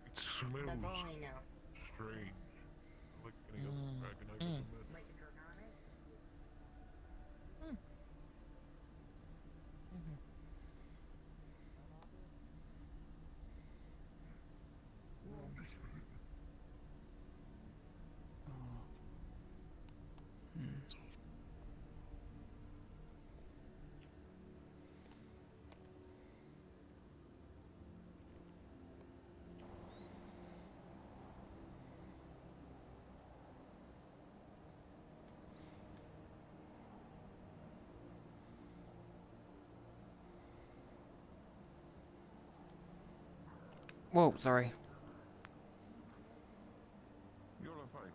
It smells That's all I know. strange. Like getting up back and I got the med. Like a draconic? Whoa, sorry. You're fine.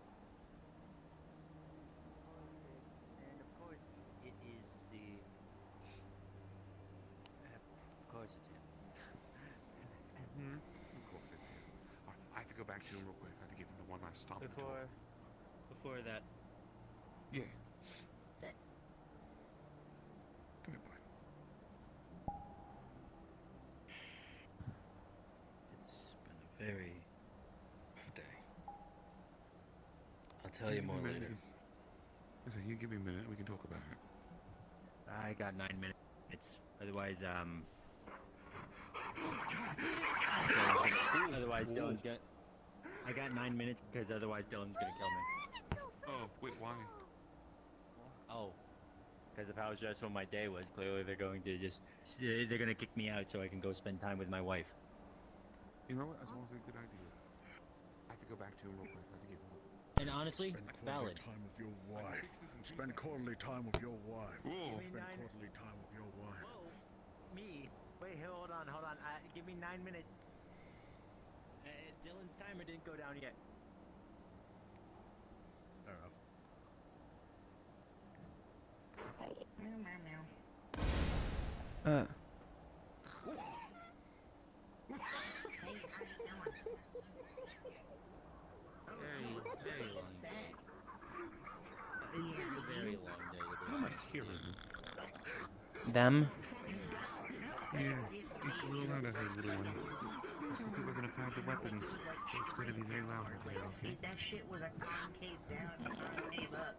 And of course, it is the. Of course, it's him. Of course it's him. I have to go back to him real quick. I have to give him the one last stop. Before that. Yeah. Come here, boy. It's been a very rough day. I'll tell you more later. Listen, you give me a minute. We can talk about it. I got 9 minutes. Otherwise, Otherwise, Dylan's gonna. I got 9 minutes because otherwise Dylan's gonna kill me. Oh, wait, why? Oh. Because of how stressful my day was, clearly they're going to kick me out so I can go spend time with my wife. You know what? That's almost a good idea. I have to go back to him real quick. I have to give him. And honestly, valid. Time with your wife. Spend quarterly time with your wife. Whoa. Spend quarterly time with your wife. Whoa. Me? Wait, hold on. Give me 9 minutes. Dylan's timer didn't go down yet. Fair enough. Very long day. It's been a very long day, to be honest. Them? Yeah, it's a little loud out here, little one. People are gonna fire the weapons, so it's gonna be very loud out there, okay? That shit was a concave down and concave up.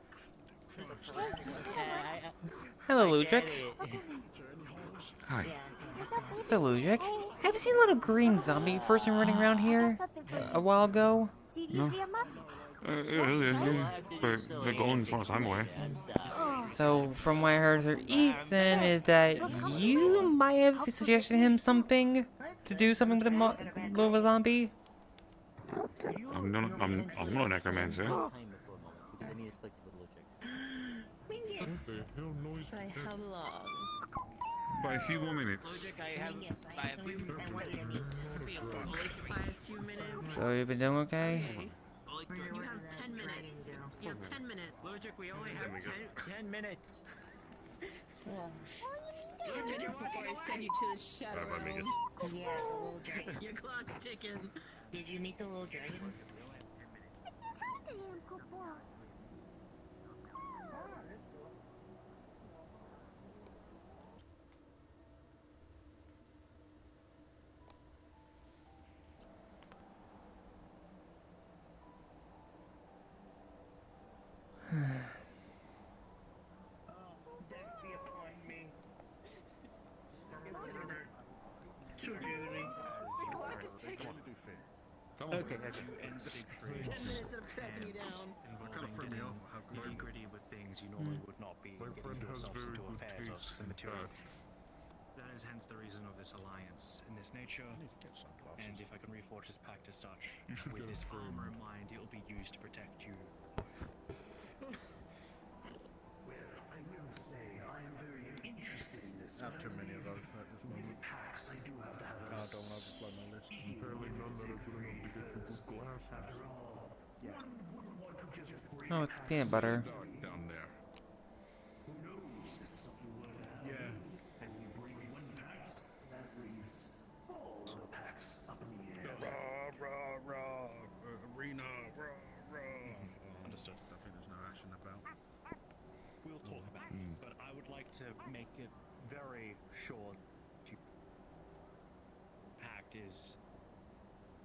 Hello, Ludwig. Hi. So, Ludwig, have you seen a little green zombie person running around here a while ago? No. Yeah. But they're gone as far as I'm aware. So, from what I heard through Ethan, is that you might have suggested him something to do something with a zombie? I'm not a necromancer. What the hell noise? By how long? By a few more minutes. By a few minutes. So, you've been doing okay? You have 10 minutes. You have 10 minutes. Logic, we only have 10 minutes. 10 minutes before I send you to the shadow realm. Yeah, the little dragon. Your clock's ticking. Did you meet the little dragon? Okay. 10 minutes of tracking you down. Threw me off how good Nitty-gritty with things you normally would not be My friend getting has yourself very into good affairs of taste the in material. That is hence the reason of this alliance in this nature. And if I can reforge this pact as such, You should with get a this friend. armor in mind, it will be used to protect you. Well, I will say I am very interested in this. I have too many of those at this moment. Packs, I do have to have I don't overflow my list. Apparently none that are good enough to get you good glasses. Oh, it's peanut butter. Down there. Who knows if something were to happen? Yeah. And we bring one pack, that leaves all the packs up in the air. Arena, Understood. I think there's no action about. We'll talk about it, but I would like to make it very sure the pact is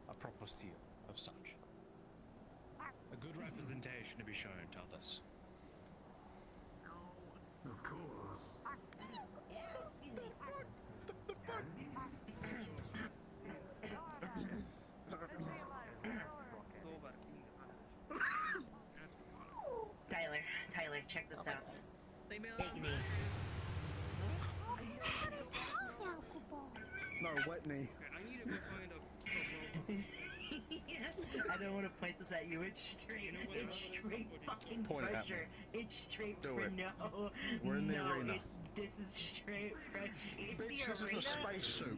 a proper seal of such. A good representation to be shown to others. Of course. Tyler, check this out. Igni. No, Whitney. I need to go find a I don't want to point this at you. It's straight fucking Point it at pressure. It's straight Do for it. no. We're in the arena. This is straight pressure. Bitch, this is a spacesuit.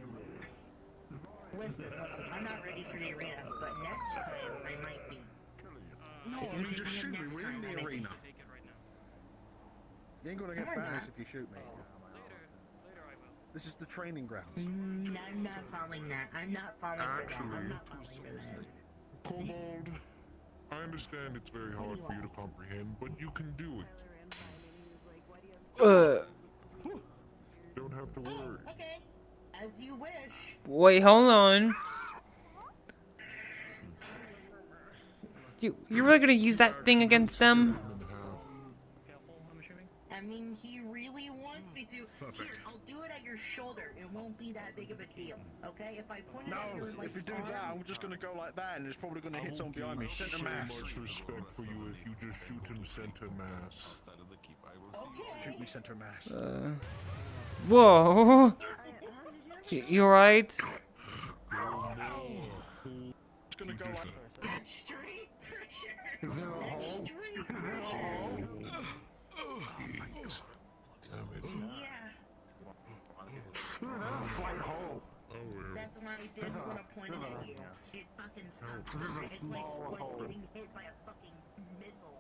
Listen, I'm not ready for the arena, but next time I might be. No, I mean just shoot me. We're in the arena. You ain't gonna get banished if you shoot me. This is the training ground. I'm not following that. I'm not falling for that. I'm not falling for that. Kobold, I understand it's very hard for you to comprehend, but you can do it. Don't have to worry. Okay, as you wish. Wait, hold on. You really gonna use that thing against them? I mean, he really wants me to. Perfect. Here, I'll do it at your shoulder, it won't be that big of a deal, okay? If I point it at your, like, if you do arm, that, I'm just gonna go like that, and it's probably gonna hit someone behind me. Center so mass. much respect for you if you just shoot him center mass. Shoot me center mass. Whoa! You alright? Just gonna go like that's straight for sure. Is there a That's hole? straight Is there a hole? Damn it. Yeah. Flight hole. That's why I didn't want to point it at you. It fucking sucks. There's a It's like small hole. getting hit by a fucking missile.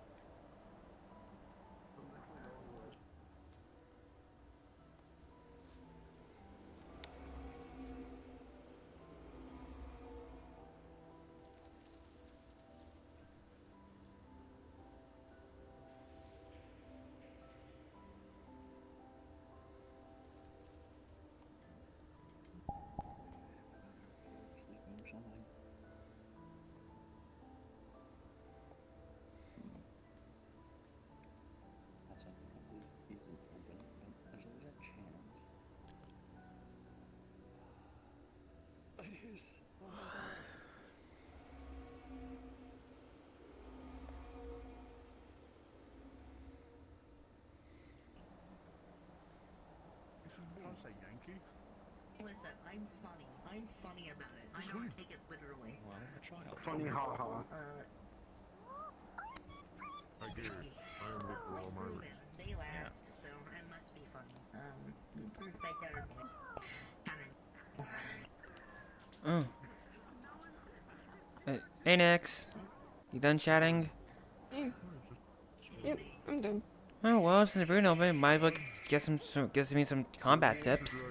say Yankee. Listen, I'm funny. I'm funny about it. I don't take it literally. Well, a child. Funny haha. I get it. I am with the Almighty. They laughed, so I must be funny. Respect everybody. Oh. Hey, Nix. You done chatting? Yep, I'm done. Oh well, since Bruno, might as well get me some combat tips.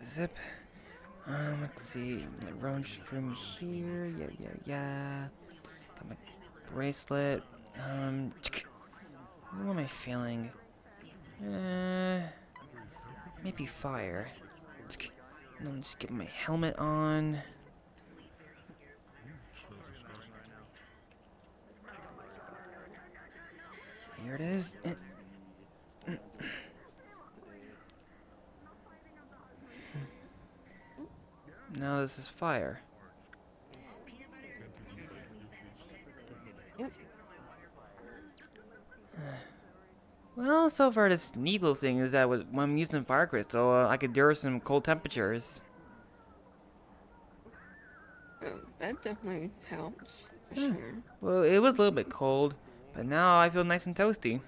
Zip. Let's see. My roach from here. Yeah. Got my bracelet. What am I feeling? Maybe fire. Let me just get my helmet on. Here it is. Now this is fire. Yep. Well, so far this neat little thing is that when I'm using fire crystal, I could endure some cold temperatures. Oh, that definitely helps, for sure. Well, it was a little bit cold, but now I feel nice and toasty.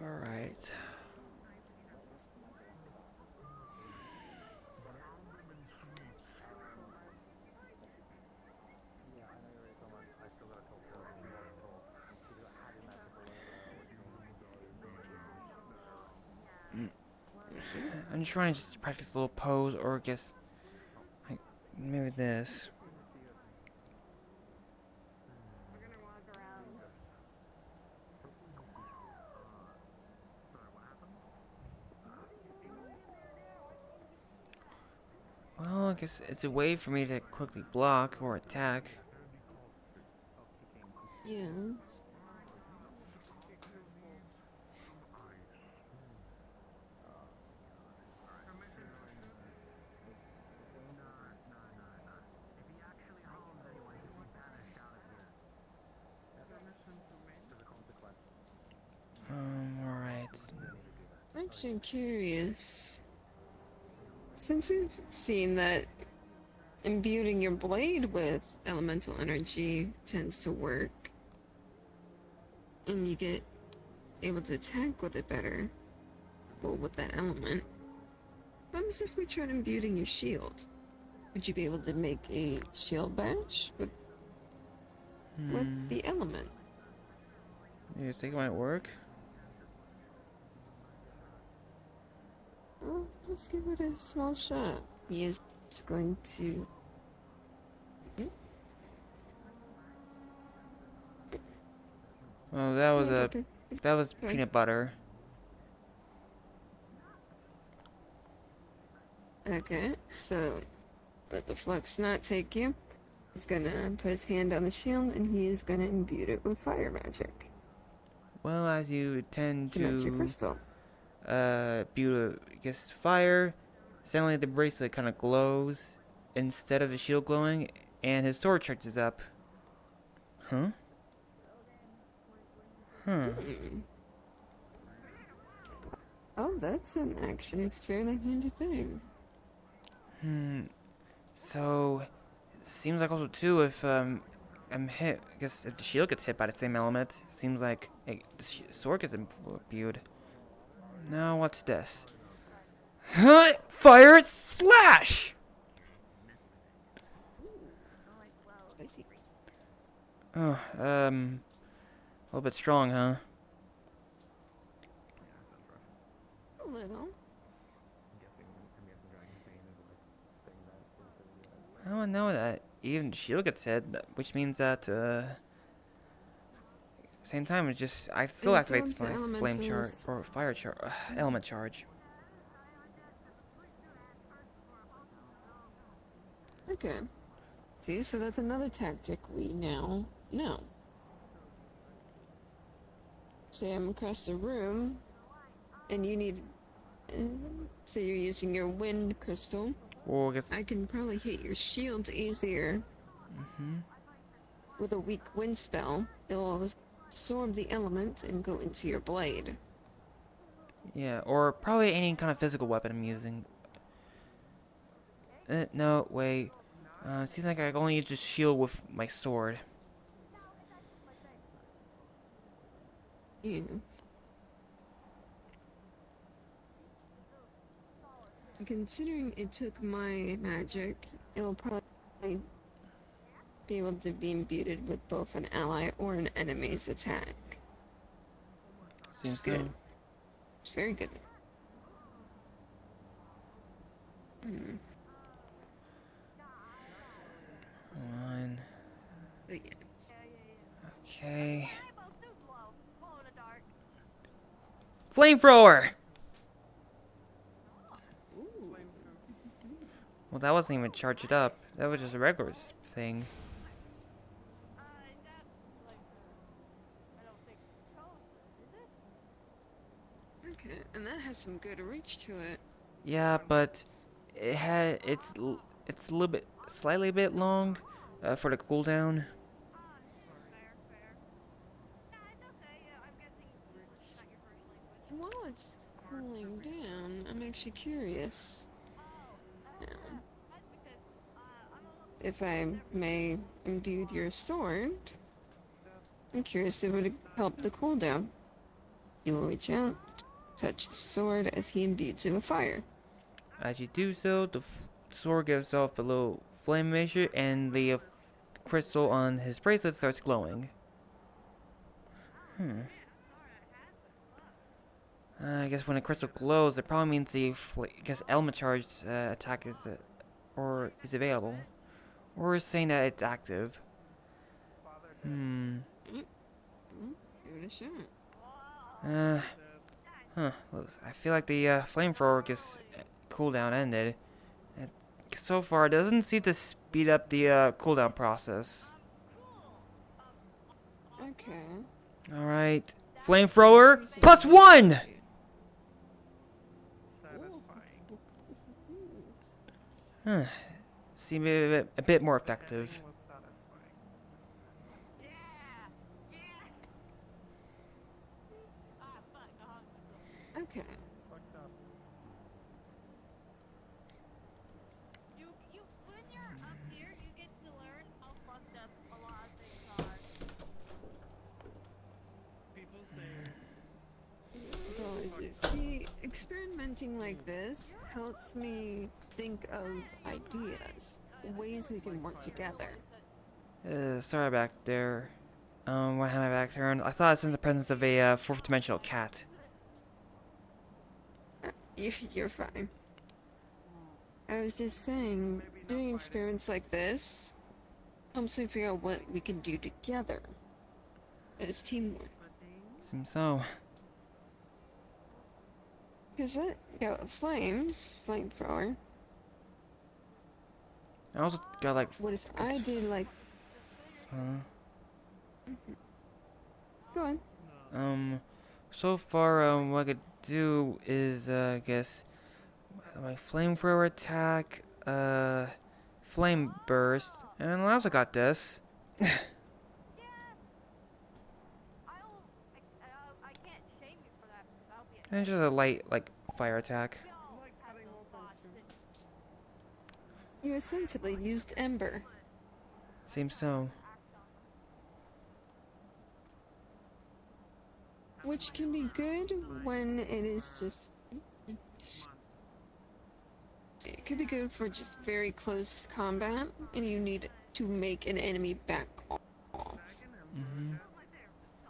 Alright. I'm just trying to just practice a little pose, or I guess, like, maybe this. Well, I guess it's a way for me to quickly block or attack. Yeah. Alright. Actually, I'm curious. Since we've seen that imbuing your blade with elemental energy tends to work, and you get able to attack with it better, well, with that element, what happens if we tried imbuing your shield? Would you be able to make a shield bash with with the element. You think it might work? Well, let's give it a small shot. He is going to. Oh, that was peanut butter. Okay, so let the flux not take you. He's gonna put his hand on the shield and he is gonna imbue it with fire magic. Well, as you tend To match your crystal. imbue against fire, suddenly the bracelet kind of glows instead of the shield glowing, and his sword charges up. Huh? Huh. Oh, that's an actually fairly handy thing. So, seems like also too if I'm hit. I guess if the shield gets hit by the same element, seems like the sword gets imbued. Now what's this? Huh? Fire slash! Spicy. Oh, a little bit strong, huh? A little. I don't know that even the shield gets hit, which means that same time it just I still activates my flame charge or fire charge element charge. Okay. See, so that's another tactic we now know. Say I'm across the room, and you need. Say you're using your wind crystal. Well, I can probably hit your shield easier. With a weak wind spell, it'll absorb the element and go into your blade. Yeah, or probably any kind of physical weapon I'm using. No, wait. It seems like I can only use the shield with my sword. Yeah. Considering it took my magic, it will probably be able to be imbued with both an ally or an enemy's attack. Seems good. so. It's very good. One. But yes. Okay. Flamethrower! Well, that wasn't even charged up. That was just a regular thing. Okay, and that has some good reach to it. Yeah, but it's a little bit slightly a bit long for the cooldown. While it's cooling down, I'm actually curious. Now, if I may imbue with your sword, I'm curious if it would help the cooldown. You will reach out, touch the sword as he imbues it with fire. As you do so, the sword gives off a little flame measure, and the crystal on his bracelet starts glowing. I guess when a crystal glows, it probably means the element charge attack is available, or is saying that it's active. Give it a shot. I feel like the flamethrower gets cooldown ended. So far, it doesn't seem to speed up the cooldown process. Okay. All right, flamethrower +1. Seem a bit more effective. Okay. When you're up here, you get to learn how fucked up a lot of things are. People say. See, experimenting like this helps me think of ideas, ways we can work together. Sorry back there. Why have my back turned? I thought I sensed the presence of a fourth dimensional cat. You're fine. I was just saying, doing experiments like this helps me figure out what we can do together as teamwork. Seems so. Because that, flamethrower. I also got like. What if I did like? Go on. So far, what I could do is, I guess, my flamethrower attack, flame burst, and I also got this. And just a light, like, fire attack. You essentially used Ember. Seems so. Which can be good when it is just... It could be good for just very close combat, and you need to make an enemy back off.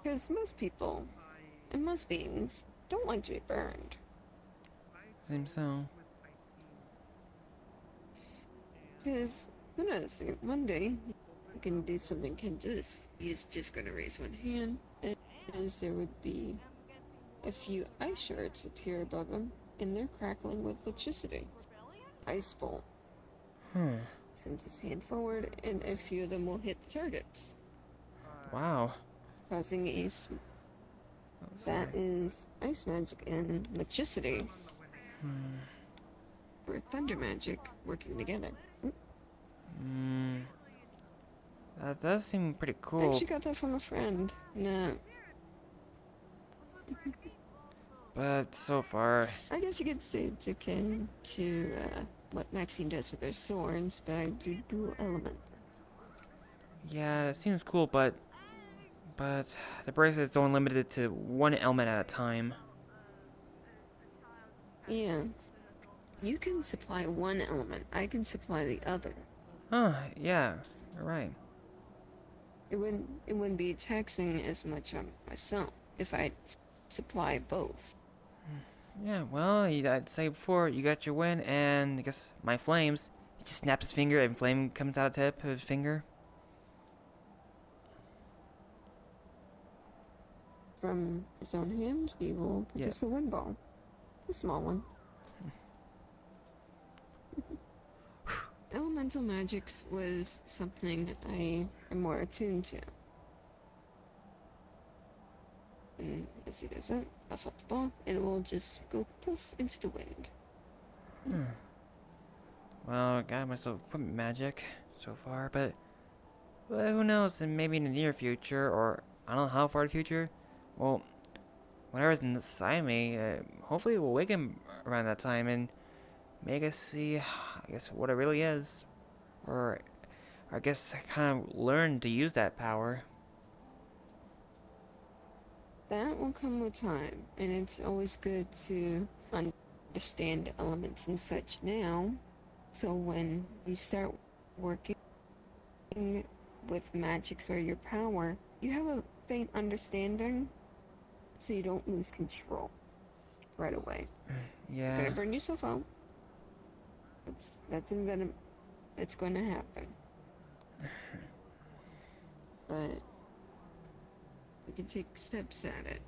Because most people, and most beings, don't like to be burned. Seems so. Because, who knows, one day, you can do something like this. He's just gonna raise one hand, and as there would be a few ice shards appear above him, and they're crackling with electricity. Ice bolt. Sends his hand forward, and a few of them will hit the targets. Wow. Causing a... That is ice magic and electricity. Or thunder magic working together. That does seem pretty I cool. actually got that from a friend. No. But so far... I guess you could say it's akin to what Maxine does with her swords, but I do dual element. Yeah, it seems cool, but the bracelet's only limited to one element at a time. Yeah. You can supply one element. I can supply the other. Huh, yeah, you're right. It wouldn't be taxing as much on myself if I supply both. Yeah, well, I'd say before, you got your win, and I guess my flames. He just snaps his finger, and flame comes out of the tip of his finger. From his own hand, he will produce a wind ball. A small one. Elemental magics was something I am more attuned to. And as he does that, toss up the ball, and it will just go poof into the wind. Well, I got myself equipment magic so far, but who knows, and maybe in the near future, or I don't know how far in the future, well, whatever's inside me, hopefully it will awaken around that time and make us see, I guess, what it really is. Or I guess I kind of learn to use that power. That will come with time, and it's always good to understand elements and such now, so when you start working with magics or your power, you have a faint understanding, so you don't lose control right away. Yeah. You're gonna burn yourself out. That's it's going to happen. But we can take steps at it.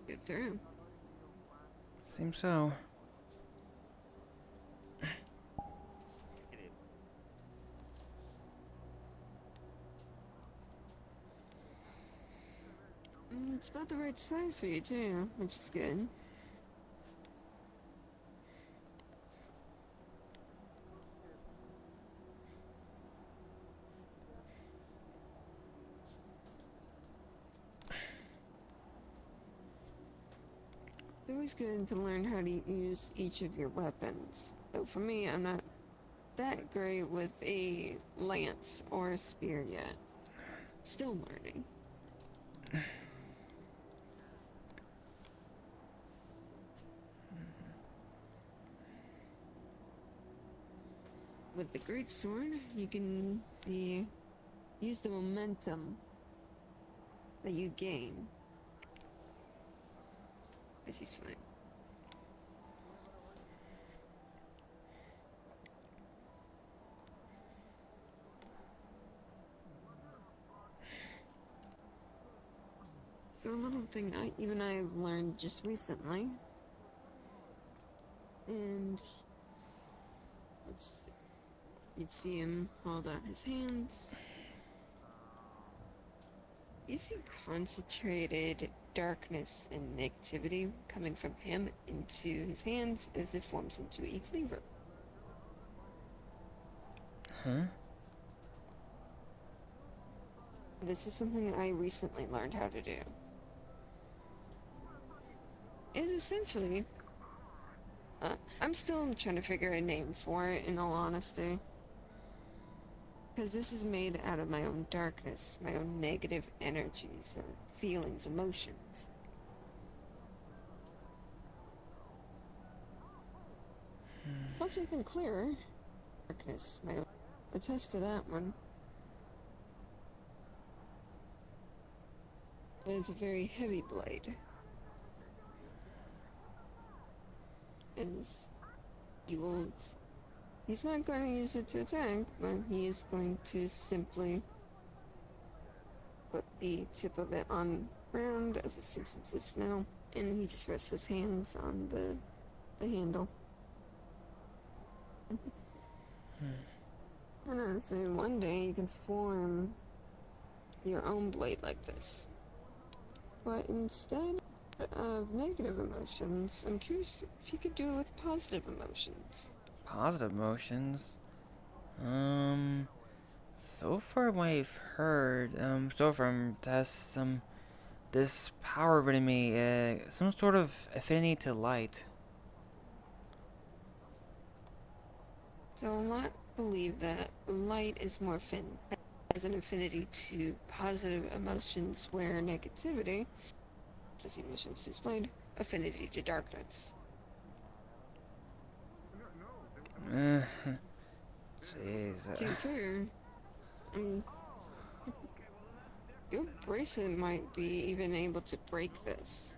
Get through. Seems so. It's about the right size for you too, which is good. It's always good to learn how to use each of your weapons. Though for me, I'm not that great with a lance or a spear yet. Still learning. With the great sword, you can use the momentum that you gain as you swing. So a little thing I've learned just recently, and you'd see him hold out his hands. You see concentrated darkness and negativity coming from him into his hands as it forms into a cleaver. Huh? This is something I recently learned how to do. It's essentially... I'm still trying to figure a name for it, in all honesty. Because this is made out of my own darkness, my own negative energies, or feelings, emotions. Once I think clearer, darkness, my own... Attest to that one. It's a very heavy blade. And he's not going to use it to attack, but he is going to simply put the tip of it on the ground as it sinks into the snow, and he just rests his hands on the handle. Who knows, maybe one day you can form your own blade like this. But instead of negative emotions, I'm curious if you could do it with positive emotions. Positive emotions? So far what I've heard, so from tests, this power of enemy, some sort of affinity to light. So a lot believe that light is more has an affinity to positive emotions, where negativity, as the emotions displayed, affinity to darkness. Jeez. To be fair, your bracelet might be even able to break this.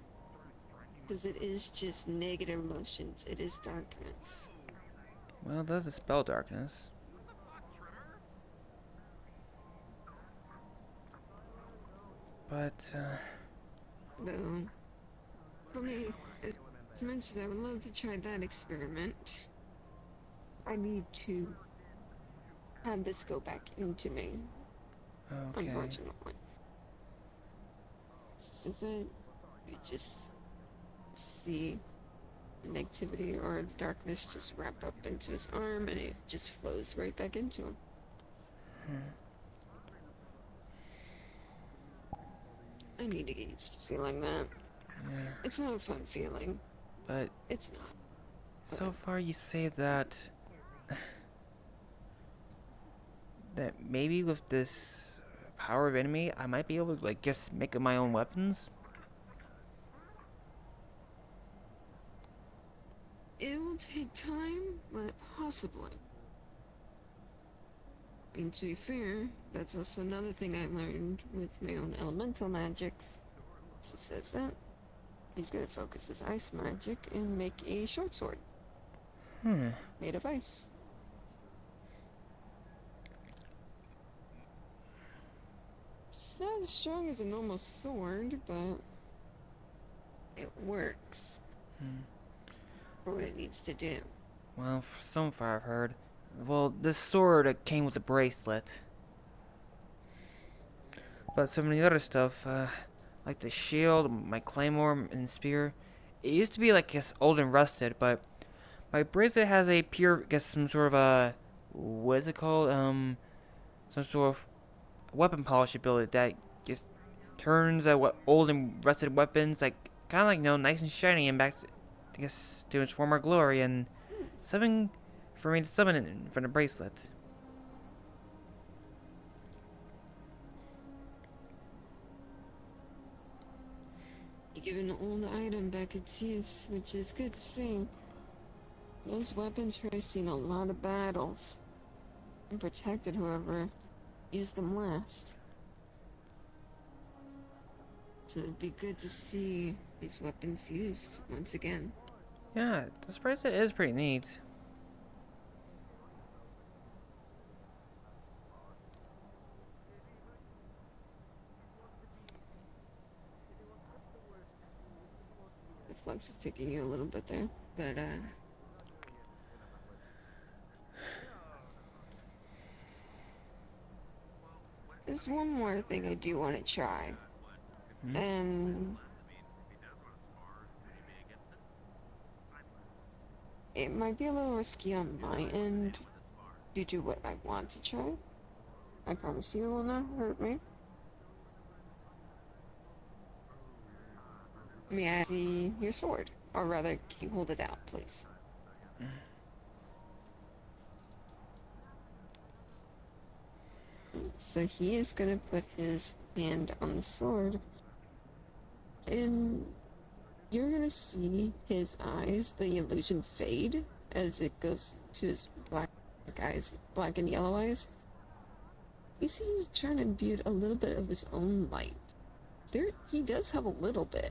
Because it is just negative emotions, it is darkness. Well, it does dispel darkness. But, Though, for me, as much as I would love to try that experiment, I need to have this go back into me. okay. Unfortunately. This is it. You just see negativity or darkness just wrap up into his arm, and it just flows right back into him. I need to get used to feeling that. Yeah. It's not a fun feeling. But it's not. So far you say that that maybe with this power of enemy, I might be able to just make my own weapons. It will take time, but possibly. And to be fair, that's also another thing I learned with my own elemental magics. So it says that he's gonna focus his ice magic and make a short sword. Made of ice. Not as strong as a normal sword, but it works for what it needs to do. Well, so far I've heard. Well, this sword came with a bracelet. But some of the other stuff, like the shield, my claymore, and spear, it used to be old and rusted, but my bracelet has a pure, some sort of what is it called? Some sort of weapon polish ability that just turns old and rusted weapons kind of like, nice and shiny and back to, I guess, to its former glory, and something for me to summon it from the bracelet. Giving all the item back its use, which is good to see. Those weapons really seen a lot of battles and protected whoever used them last. So it'd be good to see these weapons used once again. Yeah, this bracelet is pretty neat. The flux is taking you a little bit there, but there's one more thing I do want to try. And it might be a little risky on my end due to what I want to try. I promise you it will not hurt me. May I see your sword? Or rather, can you hold it out, please? So he is gonna put his hand on the sword, and you're gonna see his eyes, the illusion fade as it goes to his black eyes, black and yellow eyes. You see he's trying to imbue a little bit of his own light. He does have a little bit.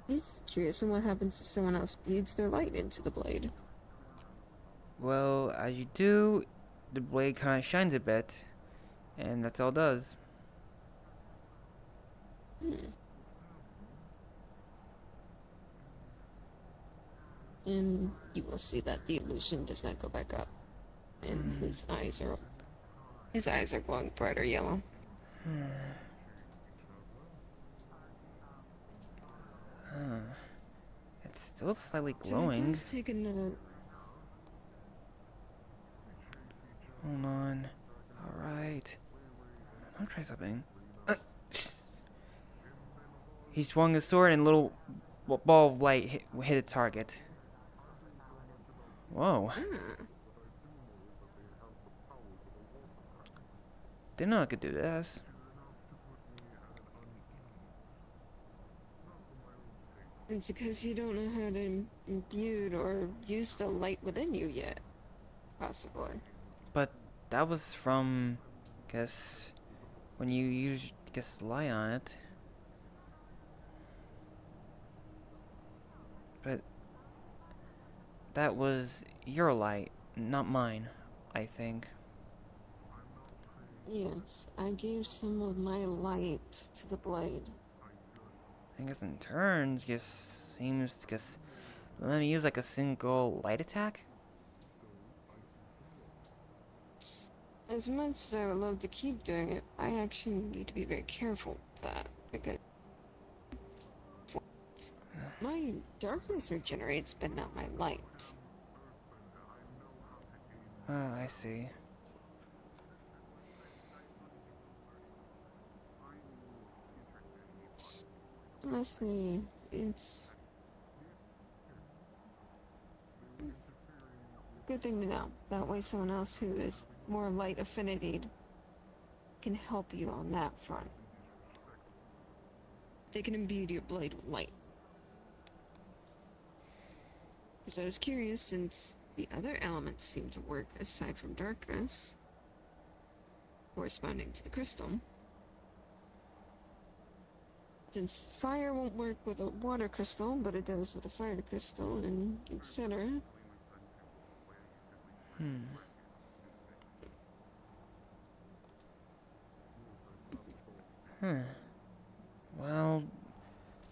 He's curious on what happens if someone else imbues their light into the blade. Well, as you do, the blade kind of shines a bit, and that's all it does. And you will see that the illusion does not go back up, and his eyes are glowing brighter yellow. It's still slightly So it glowing. does take another. Hold on. Alright. I'll try something. He swung his sword and a little ball of light hit a target. Whoa. Didn't know I could do this. It's because you don't know how to imbue or use the light within you yet. Possibly. But that was from, guess, when you use, the light on it. But that was your light, not mine, I think. Yes, I gave some of my light to the blade. I guess in turns, just seems to just let me use like a single light attack. As much as I would love to keep doing it, I actually need to be very careful with that, because my darkness regenerates, but not my light. Oh, I see. Let's see, it's good thing to know. That way someone else who is more light affinity can help you on that front. They can imbue your blade with light. Because I was curious, since the other elements seem to work aside from darkness, corresponding to the crystal. Since fire won't work with a water crystal, but it does with a fire crystal, and etc. Well,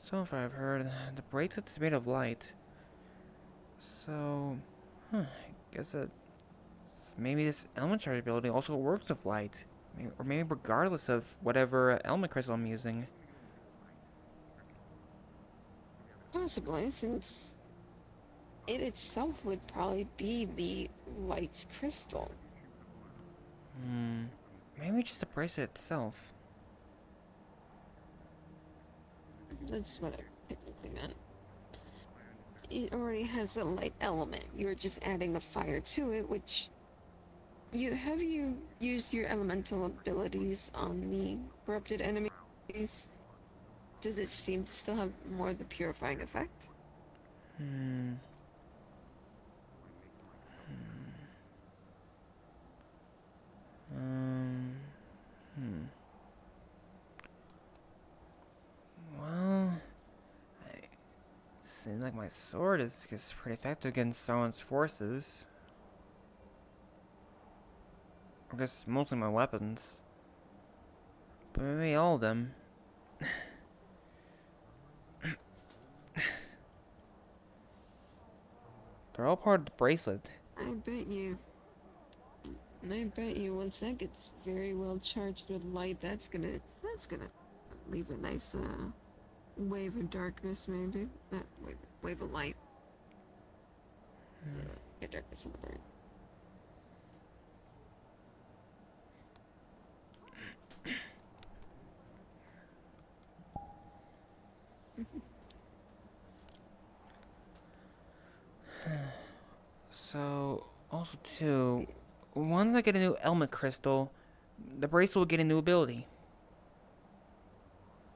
so far I've heard the bracelet's made of light. So, I guess that maybe this element charge ability also works with light. Or maybe regardless of whatever element crystal I'm using. Possibly, since it itself would probably be the light crystal. Maybe just the bracelet itself. That's what I technically meant. It already has a light element. You're just adding the fire to it, which... Have you used your elemental abilities on the corrupted enemies? Does it seem to still have more of the purifying effect? Hmm. Well, seems like my sword is just pretty effective against someone's forces. I guess mostly my weapons. But maybe all of them. They're all part of the bracelet. I bet you once that gets very well charged with light, that's gonna leave a nice wave of darkness, maybe. Not wave of light. Get darkness on the burn. So, also too, once I get a new element crystal, the bracelet will get a new ability.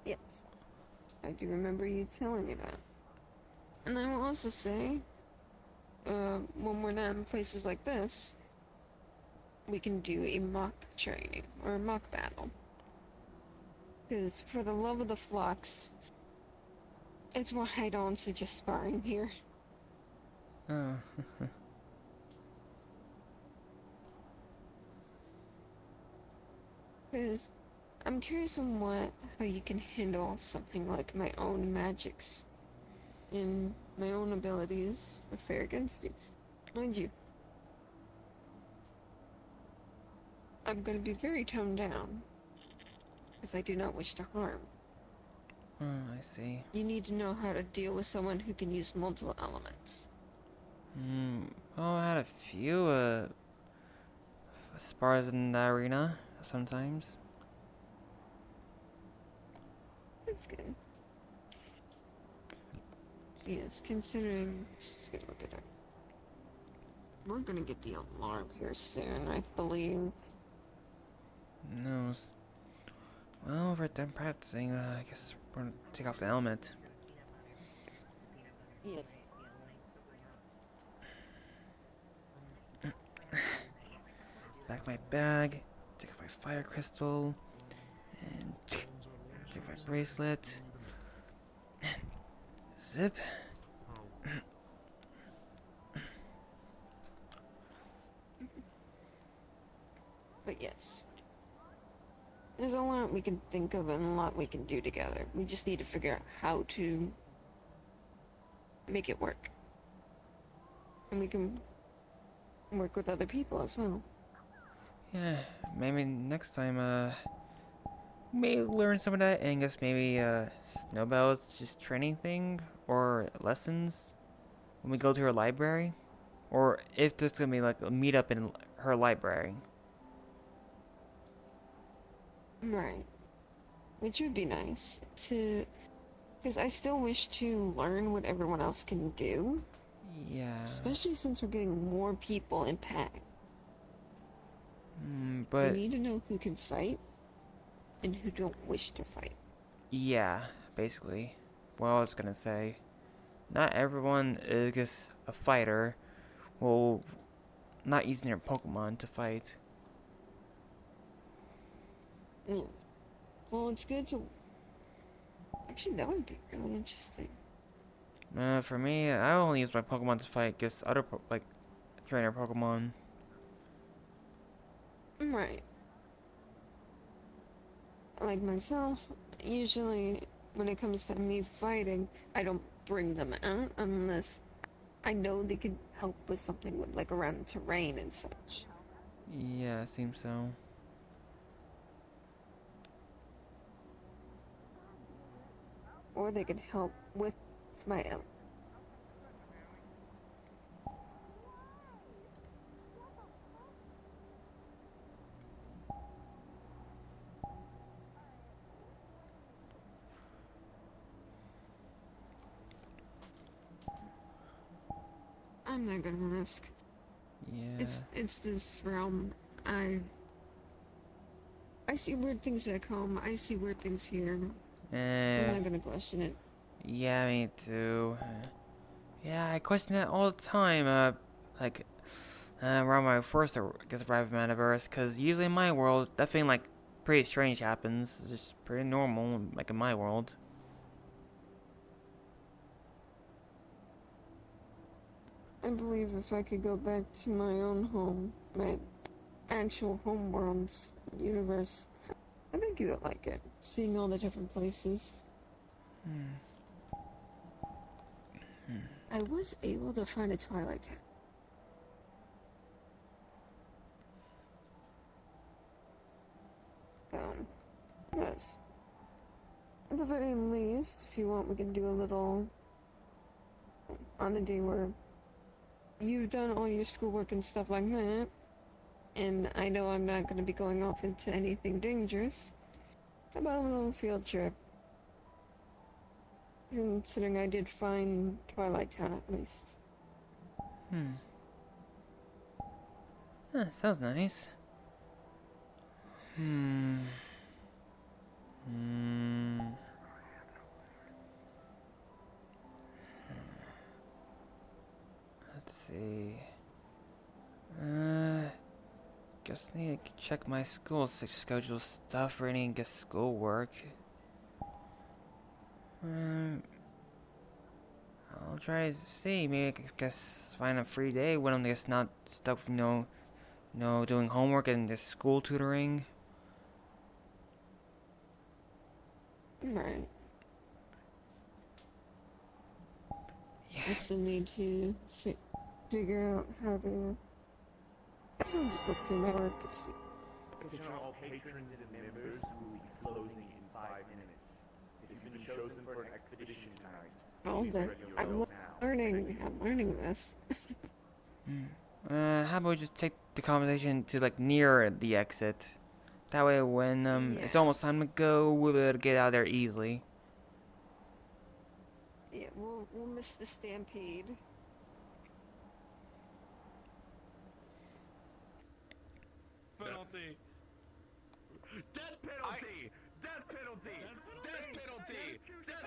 Yes. I do remember you telling me that. And I will also say, when we're not in places like this, we can do a mock training, or a mock battle. Because for the love of the flux, it's why I don't suggest sparring here. Oh. Because I'm curious on how you can handle something like my own magics and my own abilities are fair against you. Mind you, I'm going to be very toned down, because I do not wish to harm. Oh, I see. You need to know how to deal with someone who can use multiple elements. Well, I had a few, spars in the arena, sometimes. That's good. Yes, considering... Let's get a look at it. We're gonna get the alarm here soon, I believe. Who knows? Well, if we're done practicing, I guess we're gonna take off the element. Yes. Back my bag, take off my fire crystal, and take my bracelet. Zip. But yes. There's a lot we can think of and a lot we can do together. We just need to figure out how to make it work. And we can work with other people as well. Yeah, maybe next time, maybe learn some of that, and guess maybe, Snowbell's just training thing, or lessons, when we go to her library, or if there's gonna be, like, a meetup in her library. Right. Which would be nice to... Because I still wish to learn what everyone else can do. Yeah. Especially since we're getting more people in pack. But... We need to know who can fight, and who don't wish to fight. Yeah, basically. What I was gonna say. Not everyone is just a fighter. Well, not using their Pokemon to fight. Yeah. Well, it's good to... Actually, that would be really interesting. For me, I only use my Pokemon to fight against other, trainer Pokemon. Right. Like myself, usually when it comes to me fighting, I don't bring them out unless I know they can help with something with, like, around terrain and such. Yeah, it seems so. Or they can help with my I'm not gonna ask. Yeah. It's this realm. I see weird things back home. I see weird things here. I'm not gonna question it. Yeah, me too. Yeah, I question it all the time. Like, around my first, I guess, arrived in Metaverse, because usually in my world, nothing, like, pretty strange happens. It's just pretty normal, like, in my world. I believe if I could go back to my own home, my actual home world's universe, I think you would like it. Seeing all the different places. I was able to find a Twilight Town. Yes. At the very least, if you want, we can do a little on a day where you've done all your schoolwork and stuff like that, and I know I'm not going to be going off into anything dangerous. How about a little field trip? Considering I did find Twilight Town at least. Sounds nice. Let's see. Guess I need to check my school schedule stuff for any schoolwork. I'll try to see. Maybe I could find a free day when I'm just not stuck with doing homework and just school tutoring. Right. I still need to figure out how to. I still just look through my work to see. Attention all patrons and members, we will be closing in 5 minutes. If you've been chosen for an expedition tonight, Oh, I'm learning this. How about we just take the conversation to like near the exit? That way, when it's almost time to go, we'll be able to get out of there easily. Yeah, we'll miss the stampede. Penalty. Death penalty! Death penalty! Death penalty! Death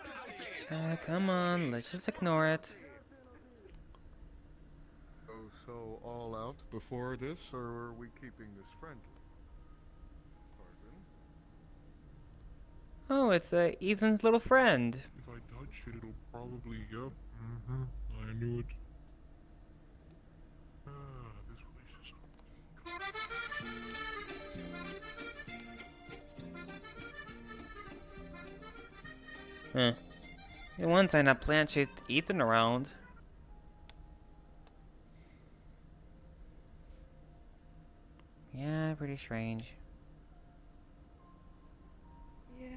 penalty! Come on, let's just ignore it. Oh, so all out before this, or are we keeping this friendly? Pardon? Oh, it's Ethan's little friend. If I touch it, it'll probably, yep. I knew it. This place is... Huh. One time that plant chased Ethan around. Yeah, pretty strange. Yeah.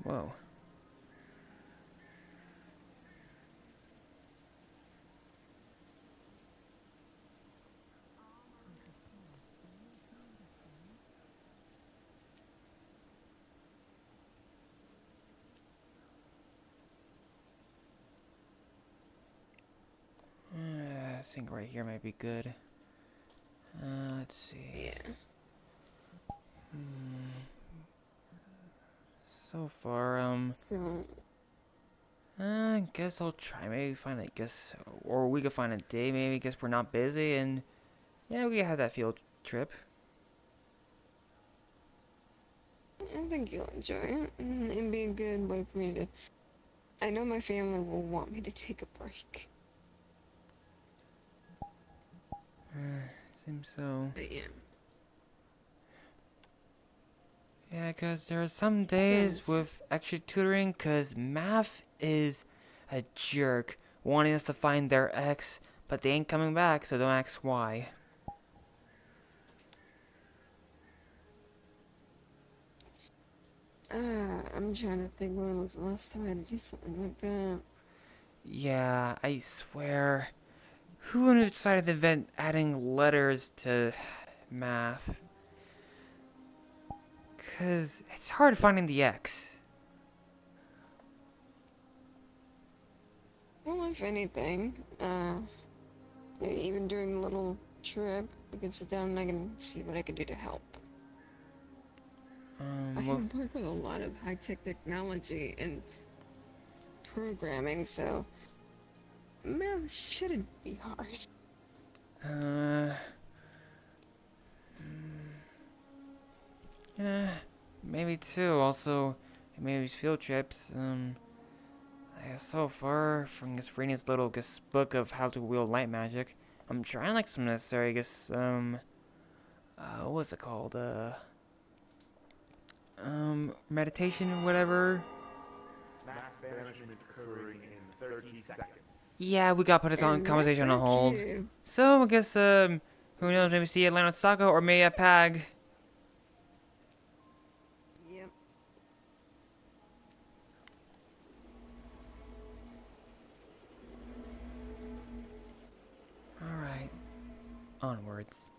Whoa. I think right here might be good. Let's see. Yeah. So far, I guess I'll try. Maybe find or we could find a day. Maybe guess we're not busy, and yeah, we can have that field trip. I think you'll enjoy it. It'd be a good way for me to. I know my family will want me to take a break. Seems so. But yeah. Yeah, because there are some days with extra tutoring, because math is a jerk, wanting us to find their ex, but they ain't coming back, so don't ask why. I'm trying to think when was the last time I had to do something like that. Yeah, I swear. Who would have decided to invent adding letters to math? 'Cause it's hard finding the X. Well, if anything, maybe even during the little trip, we can sit down and I can see what I can do to help. I Well, work with a lot of high-tech technology and programming, so math shouldn't be hard. Yeah, maybe too. Also, maybe field trips. I guess so far from just reading this little book of how to wield light magic, I'm trying like some necessary, what was it called? Meditation or whatever. Mass banishment occurring in 30 seconds. Yeah, we got put this on And conversation that's on hold. up to you. So I guess who knows? Maybe see Atlanta Saga or maybe a Pag. Yep. All right, onwards.